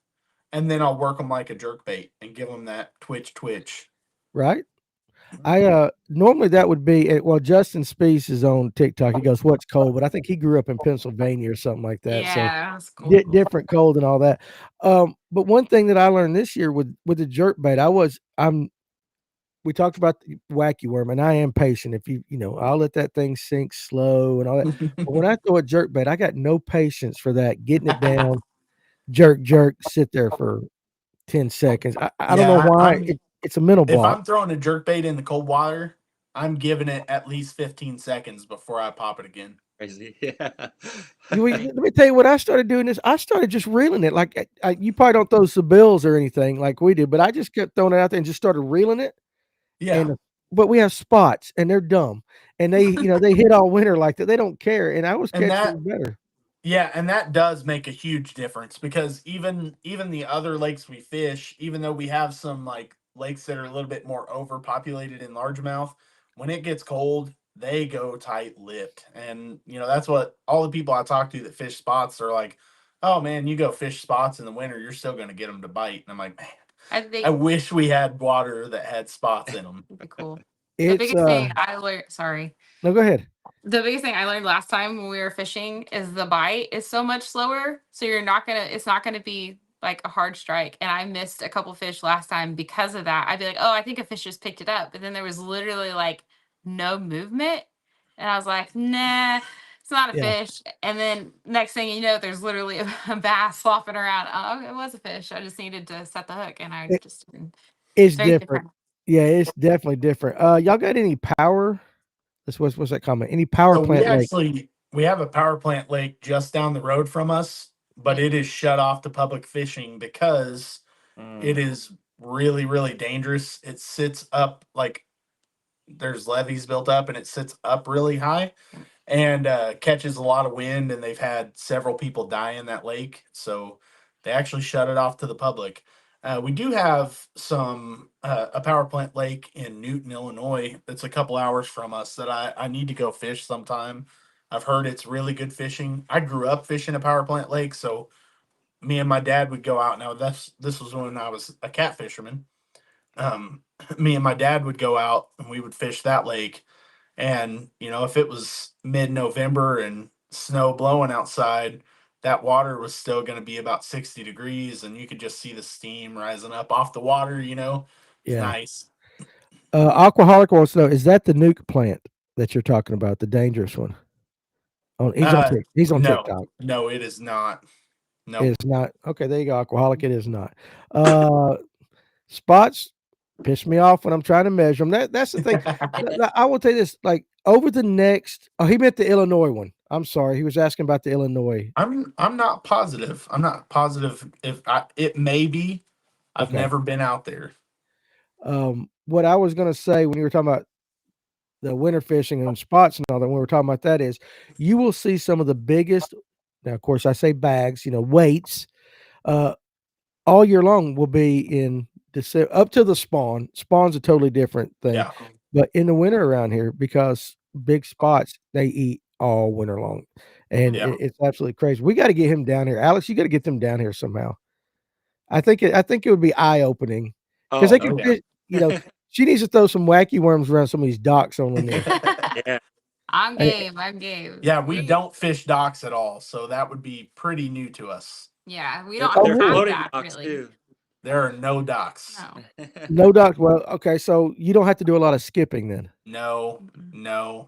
and then I'll work them like a jerk bait and give them that twitch. Right. I normally that would be well, Justin Spees is on TikTok. He goes, "What's cold?" But I think he grew up in Pennsylvania or something like that. So Yeah, that's cool. different cold and all that. But one thing that I learned this year with the jerk bait, we talked about the wacky worm, and I am patient. If I'll let that thing sink slow and all that. But when I throw a jerk bait, I got no patience for that. Getting it down, jerk, sit there for 10 seconds. I don't know Yeah, why. It's a mental if block. I'm throwing a jerk bait in the cold water, I'm giving it at least 15 seconds before I pop it again. Crazy. Yeah. Let me tell you what I started doing is I started just reeling it. Like you probably don't throw some bills or anything like we did, but I just kept throwing it out there and just started reeling it. Yeah. But we have spots and they're dumb and they hit all winter like that. They don't care. And I was And catching that them better. Yeah, and that does make a huge difference because even the other lakes we fish, even though we have some like lakes that are a little bit more overpopulated in largemouth, when it gets cold, they go tight-lipped. And that's what all the people I talk to that fish spots are like, "Oh man, you go fish spots in the winter, you're still going to get them to bite." And I'm like, "Man, I I think wish we had water that had spots in them." that'd be cool. The It's biggest thing I learned, sorry. no, go ahead. The biggest thing I learned last time when we were fishing is the bite is so much slower. So it's not gonna be like a hard strike. And I missed a couple fish last time because of that. I'd be like, oh, I think a fish just picked it up. But then there was literally like no movement. And I was like, nah, it's not a Yeah. fish. And then next thing you know, there's literally a bass flopping around. Oh, it was a fish. I just needed to set the hook and I It, just it's very different. different. Yeah, it's definitely different. Y'all got any power? What's that comment? Any power So plant lake? we have a power plant lake just down the road from us, but it is shut off to public fishing because it is really, really dangerous. It sits up like there's levees built up and it sits up really high and catches a lot of wind. And they've had several people die in that lake. So they actually shut it off to the public. We do have a power plant lake in Newton, Illinois, that's a couple hours from us that I need to go fish sometime. I've heard it's really good fishing. I grew up fishing a power plant lake, so me and my dad would go out. Now this was when I was a cat fisherman. Um, Me and my dad would go out and we would fish that lake. And if it was mid-November and snow blowing outside, that water was still going to be about 60 degrees, and you could just see the steam rising up off the water. It's Yeah. nice. Aquaholic wants to know, is that the nuke plant that you're talking about, the dangerous one? Oh, he's on No, TikTok. no, it is not. It No. is not. Okay, there you go. Aquaholic, it is not. Spots piss me off when I'm trying to measure them. That's the thing. I will tell you this, like over the next he meant the Illinois one. I'm sorry. He was asking about the Illinois. I'm not positive. I'm not positive if it may be. I've Okay. never been out there. What I was gonna say when you were talking about the winter fishing and spots and all that, when we were talking about that is you will see some of the biggest, now of course I say bags, weights, all year long will be in December up to the spawn. Spawn's a totally different thing. Yeah. But in the winter around here, because big spots, they eat all winter long. And Yeah. it's absolutely crazy. We got to get him down here. Alex, you got to get them down here somehow. I think it would be eye-opening because Oh, they Oh can yeah. fish, she needs to throw some wacky worms around some of these docks on Lanier. yeah. I'm And game. I'm game. Yeah, we don't fish docks at all, so that would be pretty new to us. Yeah, we They're, don't oh, they're have really? floating that docks really. too. There are no docks. No. No docks. Well, okay, so you don't have to do a lot of skipping then. No, Mm-mm.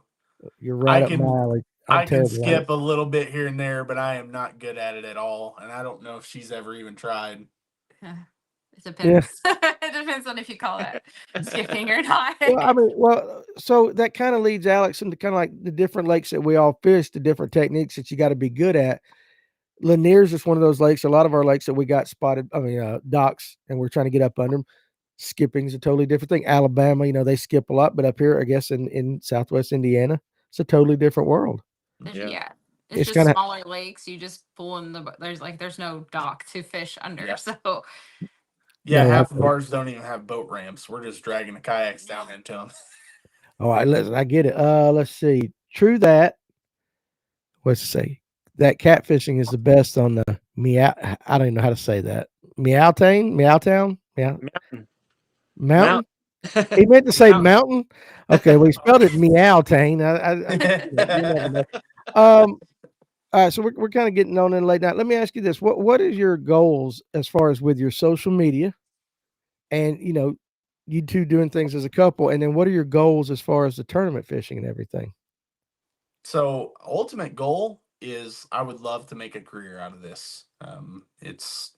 You're I right up my can alley. I'm I can terrible at it. skip a little bit here and there, but I am not good at it at all. And I don't know if she's ever even tried. It Yeah. depends. It depends on if you call that skipping or not. So that kind of leads Alex into kind of like the different lakes that we all fish, the different techniques that you got to be good at. Lanier's just one of those lakes. A lot of our lakes that we got spotted, docks, and we're trying to get up under them. skipping's a totally different thing. Alabama, they skip a lot, but up here, I guess in Southwest Indiana, it's a totally different world. Yeah. It's It's just kind of smaller lakes. You just pull in there's no dock to fish under. Yeah. So Yeah, no. half of ours don't even have boat ramps. We're just dragging the kayaks down into them. All right, listen, I get it. Let's see. True that. Let's see. That catfishing is the best on the meow. I don't even know how to say that. Meowtown, Meowtown, Meow Mountain. He meant to say mountain. Okay, well he spelled it Meowtown. You never know. All right, so we're kind of getting on in late night. Let me ask you this: what is your goals as far as with your social media, and you two doing things as a couple, and then what are your goals as far as the tournament fishing and everything? So ultimate goal is I would love to make a career out of this. It's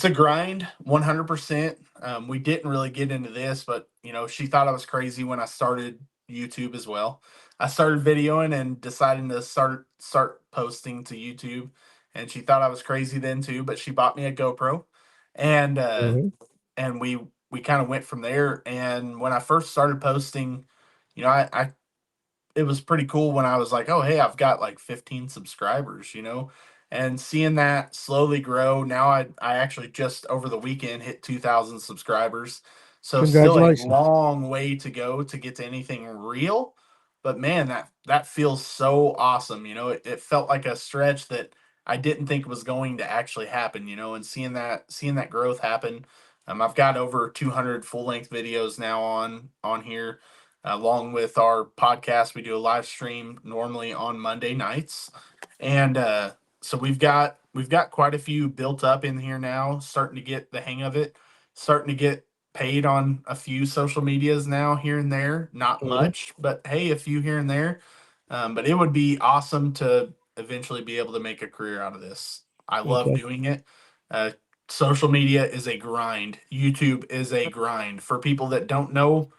a grind, 100%. We didn't really get into this, but she thought I was crazy when I started YouTube as well. I started videoing and deciding to start posting to YouTube, and she thought I was crazy then too. But she bought me a GoPro, and Mhm. we kind of went from there. And when I first started posting, I it was pretty cool when I was like, oh, hey, I've got like 15 subscribers, and seeing that slowly grow. Now I actually just over the weekend hit 2,000 subscribers. So still a Congratulations. long way to go to get to anything real. But man, that feels so awesome. It felt like a stretch that I didn't think was going to actually happen, and seeing that growth happen. I've got over 200 full length videos now on here along with our podcast. We do a live stream normally on Monday nights, and so we've got quite a few built up in here now, starting to get the hang of it, starting to get paid on a few social medias now here and there. Not Mhm. much, but hey, a few here and there. But it would be awesome to eventually be able to make a career out of this. I love Okay. doing it. Uh, Social media is a grind. YouTube is a grind. For people that don't know,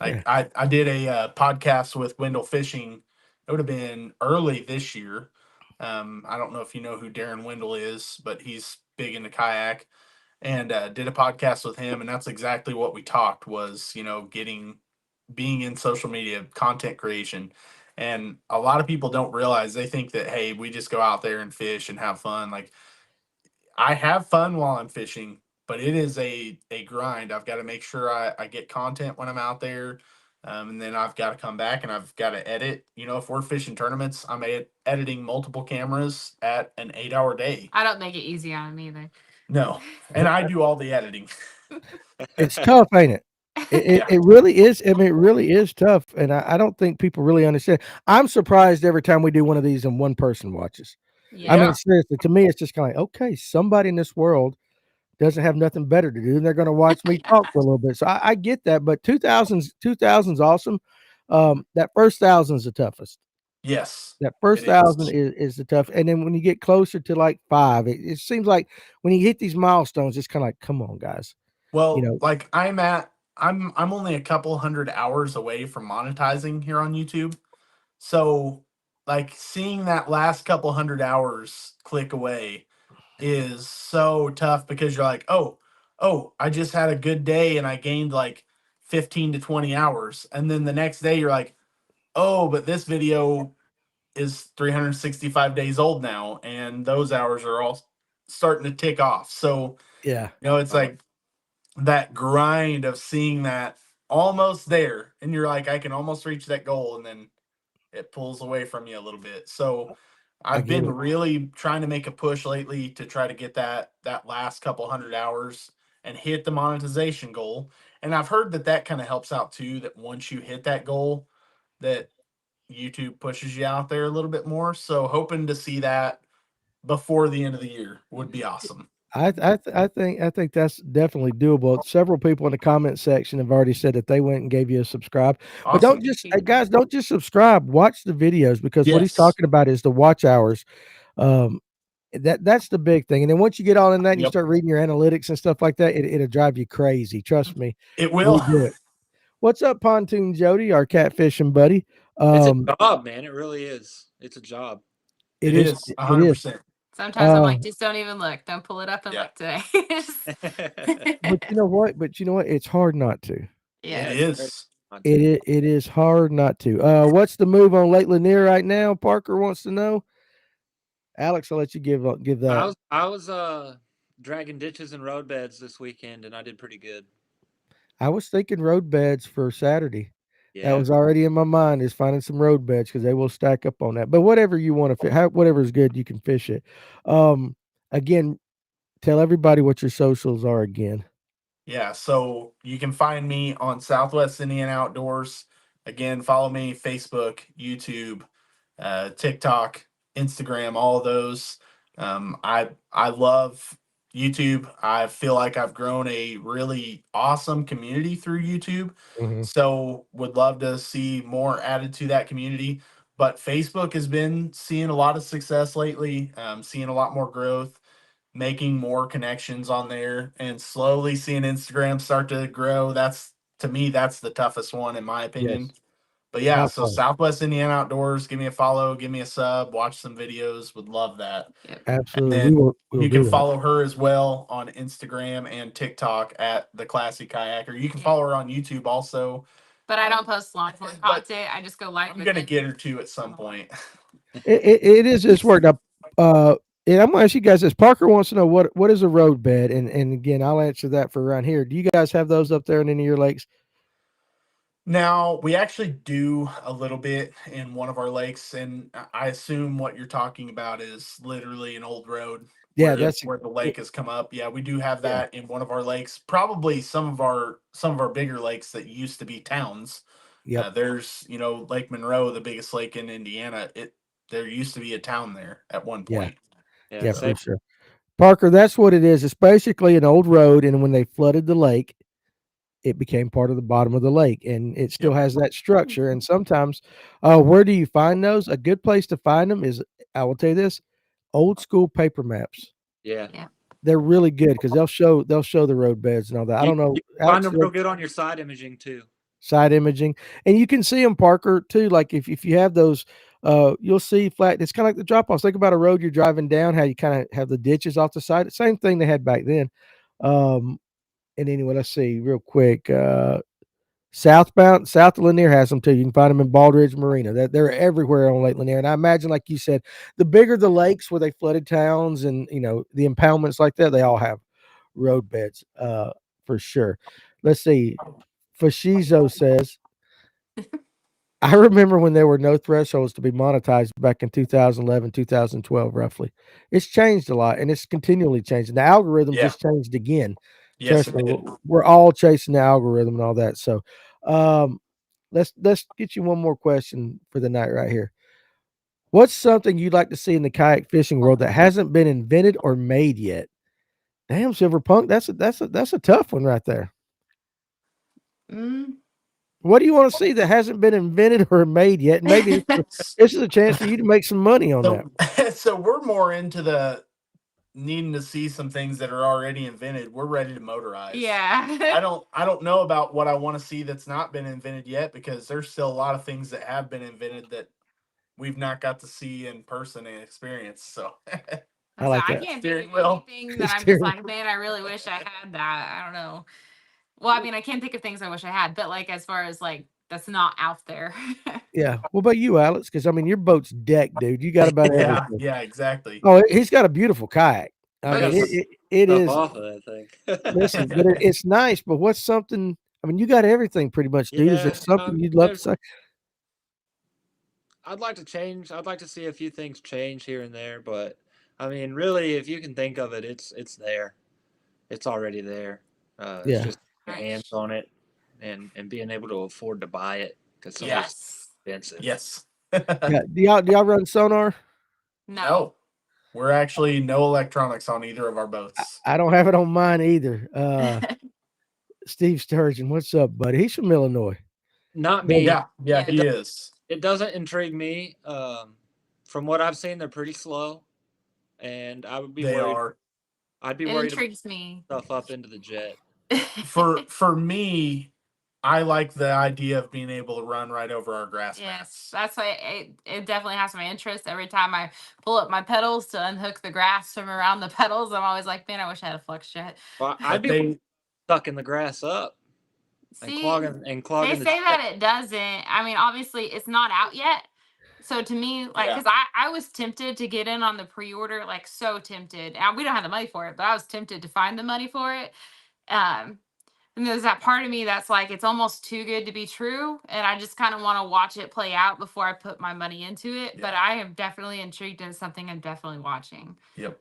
Yeah. like I did a podcast with Wendell Fishing. It would have been early this year. I don't know if you know who Darren Wendell is, but he's big into kayak, and did a podcast with him, and that's exactly what we talked was, being in social media content creation. And a lot of people don't realize, they think that, hey, we just go out there and fish and have fun. Like, I have fun while I'm fishing, but it is a grind. I've got to make sure I get content when I'm out there. And then I've got to come back and I've got to edit. If we're fishing tournaments, I'm editing multiple cameras at an 8-hour day. I don't make it easy on him either. No, and I do all the editing. It's tough, ain't it? It, Yeah. it really is. I mean, it really is tough, and I don't think people really understand. I'm surprised every time we do one of these and one person watches. I Yeah. mean, seriously, to me, it's just kind of like, okay, somebody in this world doesn't have nothing better to do, and they're going to watch me talk for a little bit. So I get that, but 2000's awesome. That first thousand is the toughest. Yes, That first it thousand is. is the tough, and then when you get closer to like five, it seems like when you hit these milestones, it's kind of like, come on, guys, you Well, know. like I'm only a couple hundred hours away from monetizing here on YouTube. So, like, seeing that last couple hundred hours click away is so tough, because you're like, oh, I just had a good day and I gained like 15 to 20 hours. And then the next day you're like, oh, but this video is 365 days old now, and those hours are all starting to tick off. So, Yeah. it's like that grind of seeing that almost there, and you're like, I can almost reach that goal, and then it pulls away from you a little bit. So I I've get been it. really trying to make a push lately to try to get that last couple hundred hours and hit the monetization goal. And I've heard that kind of helps out too, that once you hit that goal, that YouTube pushes you out there a little bit more. So hoping to see that before the end of the year would be awesome. I think that's definitely doable. Several people in the comment section have already said that they went and gave you a subscribe. But don't Awesome. just guys, don't just subscribe. Watch the videos, because what he's Yes. talking about is the watch hours. Um, that's the big thing. And then once you get all in that and you Yep. start reading your analytics and stuff like that, it'll drive you crazy. Trust me. It We will. do it. What's up, Pontoon Jody, our catfishing buddy? It's a job, man. It really is. It's a job. It It is. is It is. 100%. Sometimes I'm like, just don't even look. Don't pull it up and look today. But you know what? It's hard not to. Yeah, It is. It is hard not to. What's the move on Lake Lanier right now? Parker wants to know. Alex, I'll let you give that. I was dragging ditches and road beds this weekend, and I did pretty good. I was thinking road beds for Saturday. Yeah. That was already in my mind, is finding some road beds because they will stack up on that. But whatever you want to fit, whatever is good, you can fish it. Again, tell everybody what your socials are again. Yeah, so you can find me on Southwest Indiana Outdoors. Again, follow me Facebook, YouTube, TikTok, Instagram, all of those. I love YouTube. I feel like I've grown a really awesome community through YouTube. Mhm. So would love to see more added to that community. But Facebook has been seeing a lot of success lately, seeing a lot more growth, making more connections on there, and slowly seeing Instagram start to grow. That's, to me, that's the toughest one in my opinion. Yes. But yeah, By so far. Southwest Indiana Outdoors, give me a follow, give me a sub, watch some videos, would love that. Yep. Absolutely. And We'll you do can that. follow her as well on Instagram and TikTok at the Classy Kayaker. You can follow her on YouTube also. But I don't post long form content. I just go live. I'm gonna get her to at some point. It is this work now. And I'm gonna ask you guys this. Parker wants to know what is a road bed, and again, I'll answer that for around here. Do you guys have those up there in any of your lakes? Now, we actually do a little bit in one of our lakes, and I assume what you're talking about is literally an old road Yeah, where that's where the lake has come up. Yeah, we do have yeah. that in one of our lakes. Probably some of our bigger lakes that used to be towns. Yep. There's, Lake Monroe, the biggest lake in Indiana. There used to be a town there at one Yeah. point. Yeah, for sure. Parker, that's what it is. It's basically an old road, and when they flooded the lake, it became part of the bottom of the lake, and it still has that structure. And sometimes, where do you find those? A good place to find them is, I will tell you this, old school paper maps. Yeah. They're really good because they'll show the road beds and all that. I don't know. You find them real good on your side imaging too. Side imaging, and you can see them, Parker, too. Like if you have those, you'll see flat. It's kind of like the drop offs. Think about a road you're driving down, how you kind of have the ditches off the side. Same thing they had back then. And anyway, let's see real quick. South of Lanier has them too. You can find them in Baldridge Marina. They're everywhere on Lake Lanier. And I imagine, like you said, the bigger the lakes where they flooded towns and the impoundments like that, they all have road beds for sure. Let's see. Fashizo says, I remember when there were no thresholds to be monetized back in 2011, 2012, roughly. It's changed a lot, and it's continually changing. The algorithm just changed again. Yes, Trust me, we're all chasing the algorithm and all that. So, let's get you one more question for the night right here. What's something you'd like to see in the kayak fishing world that hasn't been invented or made yet? Damn, Silver Punk, that's a tough one right there. What do you want to see that hasn't been invented or made yet? Maybe this is a chance for you to make some money on that. So we're more into the needing to see some things that are already invented. We're ready to motorize. Yeah. I don't know about what I want to see that's not been invented yet, because there's still a lot of things that have been invented that we've not got to see in person and experience. So I like I that. can't think of anything that I'm just like, man, I really wish I had that. I don't know. Well, I mean, I can't think of things I wish I had, but like as far as like that's not out there. Yeah. What about you, Alex? Because I mean, your boat's decked, dude. You got about everything. Yeah, exactly. Oh, he's got a beautiful kayak. I mean, it is. Off of that thing. Listen, but it's nice. But what's something? I mean, you got everything pretty much, dude. Is there something you'd love to say? I'd like to change. I'd like to see a few things change here and there, but I mean, really, if you can think of it, it's there. It's already there. It's just hands on it and being able to afford to buy it, because some of it's expensive. Yes. Yeah. Do y'all run sonar? No. We're actually no electronics on either of our boats. I don't have it on mine either. Steve Sturgeon, what's up, buddy? He's from Illinois. Not me. Yeah, he is. It doesn't intrigue me. From what I've seen, they're pretty slow, and I would be worried. I'd be worried. It intrigues me. Stuff up into the jet. For me, I like the idea of being able to run right over our grass Yes, mats. that's why it definitely has my interest. Every time I pull up my pedals to unhook the grass from around the pedals, I'm always like, man, I wish I had a flex jet. Well, But I'd be sucking the grass up and See, clogging they the say that it doesn't. I mean, obviously, it's not out yet. So to me, like, Yeah. because I was tempted to get in on the pre-order, like so tempted. Now we don't have the money for it, but I was tempted to find the money for it. And there's that part of me that's like, it's almost too good to be true, and I just kind of want to watch it play out before I put my money into it. But Yeah. I am definitely intrigued, and it's something I'm definitely watching. Yep.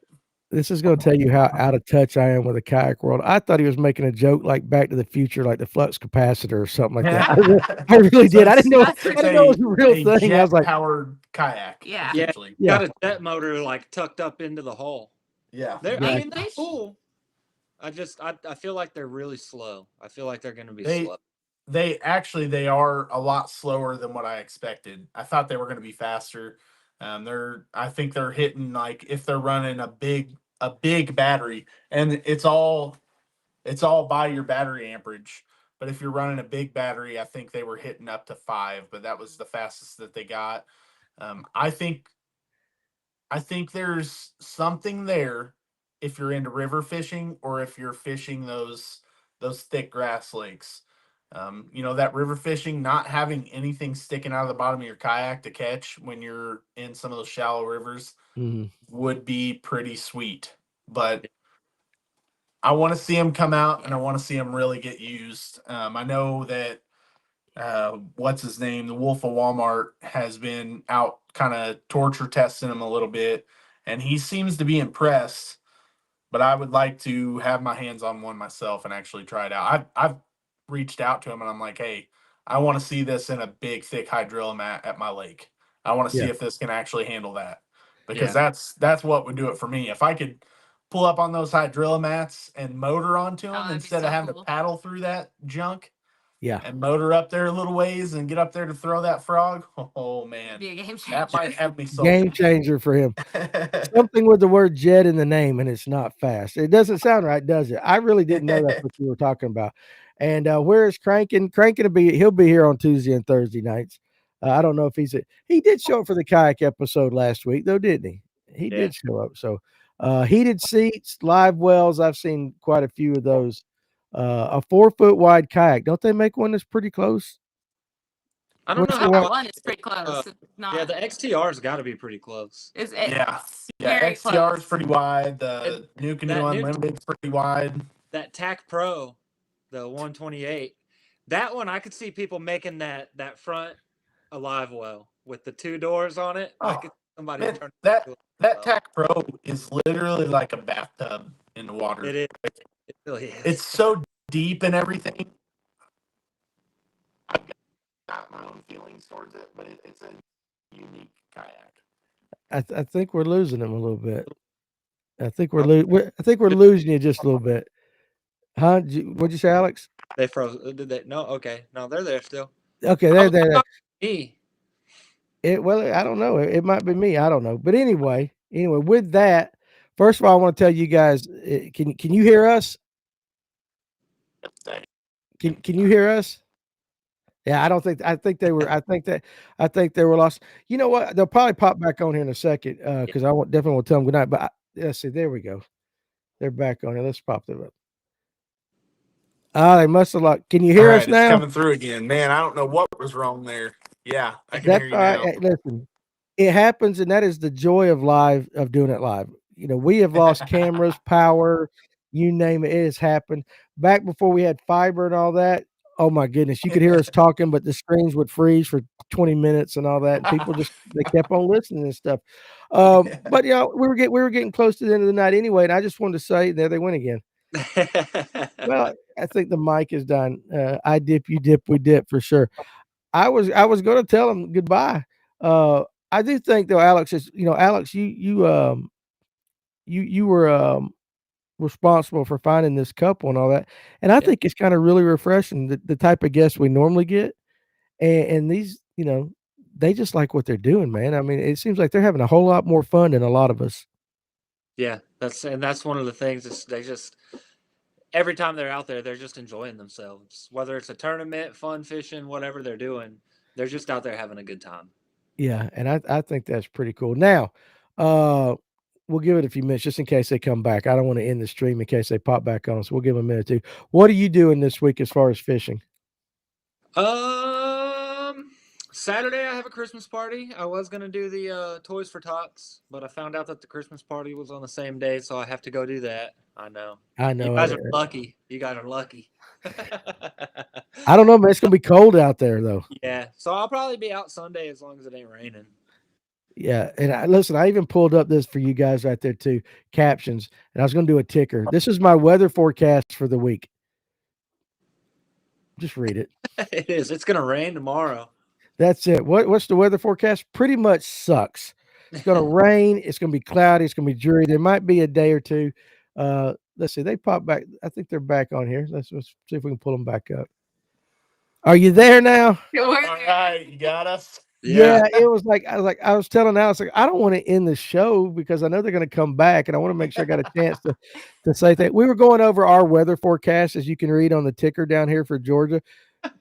This is going to tell you how out of touch I am with the kayak world. I thought he was making a joke like Back to the Future, like the flux capacitor or something like that. I really So did. I didn't know. I it's didn't know it was a real thing. I was like, jet-powered kayak. Yeah. Yeah. Essentially. yeah, got a jet motor like tucked up into the hull. Yeah. I Exactly. mean, they're cool. I feel like they're really slow. I feel like they're going to be They slow. they are a lot slower than what I expected. I thought they were going to be faster. I think they're hitting, like, if they're running a big battery, and it's all by your battery amperage. But if you're running a big battery, I think they were hitting up to 5, but that was the fastest that they got. I think there's something there if you're into river fishing, or if you're fishing those thick grass lakes. That river fishing, not having anything sticking out of the bottom of your kayak to catch when you're in some of those shallow rivers mhm. would be pretty sweet. But I want to see them come out, and I want to see them really get used. I know that what's his name, the Wolf of Walmart, has been out kind of torture testing him a little bit, and he seems to be impressed. But I would like to have my hands on one myself and actually try it out. I've reached out to him, and I'm like, hey, I want to see this in a big, thick hydrilla at my lake. I want to see Yeah. if this can actually handle that, because Yeah. that's what would do it for me. If I could pull up on those hydrilla mats and motor onto them that'd be instead so of having cool. to paddle through that junk, Yeah. and motor up there a little ways and get up there to throw that frog. Oh man, Be a game that changer. might have me sold. Game changer for him. Something with the word jet in the name, and it's not fast. It doesn't sound right, does it? I really didn't know that's what you were talking about. And where is Crankin? Crankin will be. He'll be here on Tuesday and Thursday nights. I don't know if he did show up for the kayak episode last week, though, didn't he? He Yeah. did show up. So heated seats, live wells. I've seen quite a few of those. A 4-foot wide kayak. Don't they make one that's pretty close? I don't What's know the I how one? got close. one. It's pretty close. It's not. Yeah, the XTR's got to be pretty close. It's Yeah. very XTR is close. pretty wide. The New Canoe that new- Unlimited is pretty wide. That TAC Pro, the 128, that one I could see people making that front a live well with the 2 doors on it. I Oh, could see somebody man, turn that it into a well. TAC Pro is literally like a bathtub in the water. It is. It really is. It's so deep and everything. I've got my own feelings towards it, but it's a unique kayak. I think we're losing him a little bit. I think we're losing you just a little bit. Huh? What'd you say, Alex? They froze. Did they? No. Okay. No, they're there still. Okay, I there. thought me. Well, I don't know. It might be me. I don't know. But anyway, with that, first of all, I want to tell you guys. Can you hear us? Can you hear us? Yeah, I don't think. I think they were. I think they were lost. You know what? They'll probably pop back on here in a second because I definitely want to tell them good night. But let's see. There we go. They're back on here. Let's pop them up. They must have locked. Can you hear us now? It's coming through again, man. I don't know what was wrong there. Yeah, I can That's hear you all right. now. Hey, listen, it happens, and that is the joy of doing it live. We have lost cameras, power, you name it. It has happened. Back before we had fiber and all that. Oh my goodness, you could hear us talking, but the screens would freeze for 20 minutes and all that. And people they kept on listening and stuff. But we were getting close to the end of the night anyway, and I just wanted to say, there they went again. Well, I think the mic is done. I dip, you dip, we dip for sure. I was going to tell him goodbye. I do think though, Alex Alex, you were responsible for finding this couple and all that, and I think it's kind of really refreshing the type of guests we normally get, and these they just like what they're doing, man. I mean, it seems like they're having a whole lot more fun than a lot of us. Yeah, that's one of the things. every time they're out there, they're just enjoying themselves. Whether it's a tournament, fun fishing, whatever they're doing, they're just out there having a good time. Yeah, and I think that's pretty cool. Now, we'll give it a few minutes just in case they come back. I don't want to end the stream in case they pop back on, so we'll give them a minute too. What are you doing this week as far as fishing? Saturday I have a Christmas party. I was gonna do the Toys for Tots, but I found out that the Christmas party was on the same day, so I have to go do that. I know. I You know. guys are lucky. You guys are lucky. I don't know, man. It's gonna be cold out there though. Yeah, so I'll probably be out Sunday as long as it ain't raining. Yeah, and listen, I even pulled up this for you guys right there too, captions, and I was going to do a ticker. This is my weather forecast for the week. Just read it. It is. It's gonna rain tomorrow. That's it. What's the weather forecast? Pretty much sucks. It's going to rain. It's going to be cloudy. It's going to be dreary. There might be a day or two. Let's see. They pop back. I think they're back on here. Let's see if we can pull them back up. Are you there now? All right, you got us. Yeah, it was like I was telling Alex, like, I don't want to end the show because I know they're going to come back, and I want to make sure I got a chance to say that. We were going over our weather forecast, as you can read on the ticker down here for Georgia.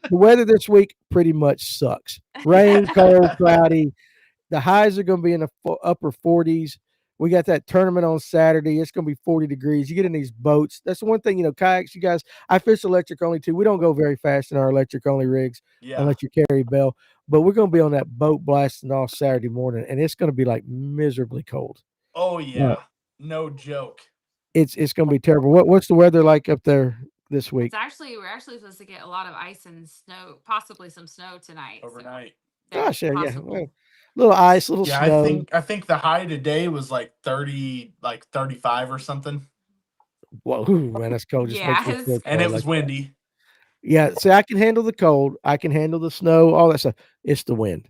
The weather this week pretty much sucks. Rain, cold, cloudy. The highs are going to be in the upper 40s. We got that tournament on Saturday. It's going to be 40 degrees. You get in these boats. That's the one thing, kayaks, you guys, I fish electric only too. We don't go very fast in our electric only rigs unless you carry bell. But we're going to be on that boat blasting off Saturday morning, and it's going to be like miserably cold. Oh, yeah. No joke. It's going to be terrible. What's the weather like up there this week? We're actually supposed to get a lot of ice and snow, possibly some snow tonight. Overnight. So Gosh, yeah. Well, little ice, little snow. I think the high today was like 30, like 35 or something. Whoa, man, that's cold. Just makes me feel and it was like windy. That. Yeah, see, I can handle the cold. I can handle the snow, all that stuff. It's the wind.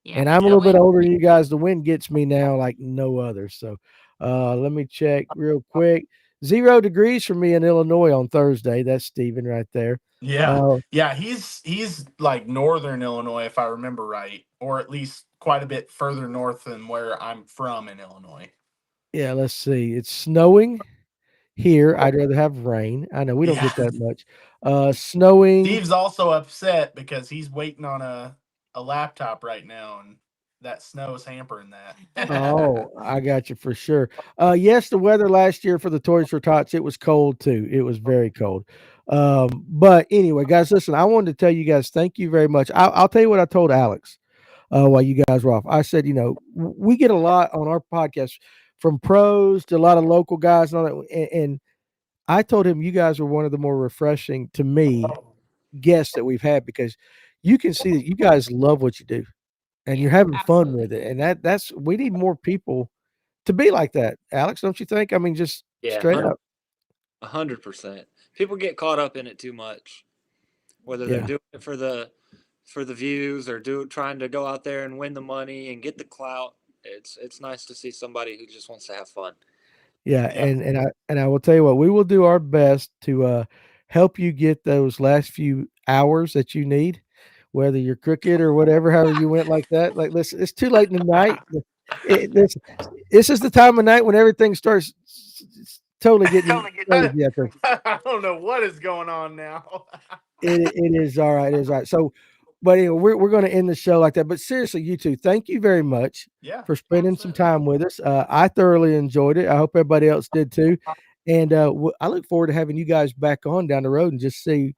Yeah, and I'm a little bit older than you guys. The wind gets me now like no other. So let me check real quick. 0 degrees for me in Illinois on Thursday. That's Steven right there. Yeah. He's like northern Illinois, if I remember right, or at least quite a bit further north than where I'm from in Illinois. Yeah, let's see. It's snowing here. I'd rather have rain. I know we don't get that much. Snowing. Steve's also upset because he's waiting on a laptop right now, and that snow is hampering that. Oh, I got you for sure. Yes, the weather last year for the Toys for Tots, it was cold too. It was very cold. But anyway, guys, listen, I wanted to tell you guys, thank you very much. I'll tell you what I told Alex while you guys were off. I said, we get a lot on our podcast from pros to a lot of local guys and all that. And I told him you guys were one of the more refreshing to me guests that we've had because you can see that you guys love what you do and you're having fun with it. And that's we need more people to be like that. Alex, don't you think? I mean, just straight up. 100%. People get caught up in it too much, whether they're doing it for the views or trying to go out there and win the money and get the clout. It's nice to see somebody who just wants to have fun. Yeah. And I will tell you what, we will do our best to help you get those last few hours that you need, whether you're crooked or whatever, however you went like that. Like, listen, it's too late in the night. This is the time of night when everything starts totally getting crazy. I don't know what is going on now. It is all right. It is all right. So, but anyway, we're going to end the show like that. But seriously, you two, thank you very much for spending some time with us. I thoroughly enjoyed it. I hope everybody else did too. And I look forward to having you guys back on down the road and just see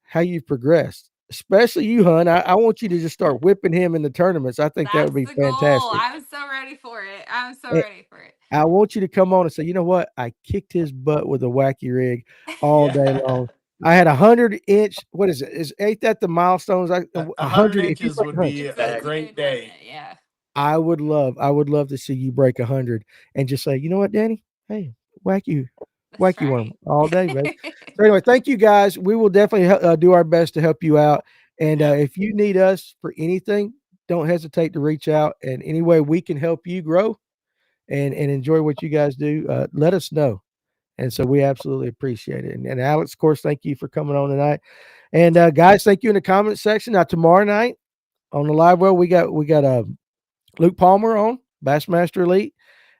how you've progressed. Especially you, hon. I want you to just start whipping him in the tournaments. I think that would be fantastic. Goal. I'm so ready for it. Ready for it. I want you to come on and say, you know what? I kicked his butt with a wacky rig all day long. I had 100-inch. What is it? Ain't that the milestones? 100 inches would be a great day. Yeah. I would love to see you break 100 and just say, you know what, Danny? Hey, wacky one all day, baby. So anyway, thank you guys. We will definitely do our best to help you out. And if you need us for anything, don't hesitate to reach out. And any way we can help you grow and enjoy what you guys do, let us know. And so we absolutely appreciate it. And Alex, of course, thank you for coming on tonight. And guys, thank you in the comment section. Now tomorrow night on the live well, we got Luke Palmer on Bassmaster Elite,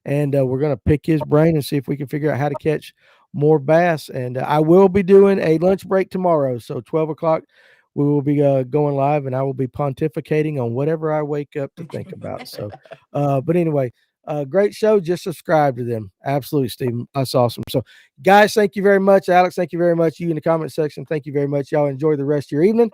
and we're gonna pick his brain and see if we can figure out how to catch more bass. And I will be doing a lunch break tomorrow. So 12 o'clock, we will be going live, and I will be pontificating on whatever I wake up to think about. So, but anyway, great show. Just subscribe to them. Absolutely, Steve. That's awesome. So, guys, thank you very much. Alex, thank you very much. You in the comment section, thank you very much. Y'all enjoy the rest of your evening.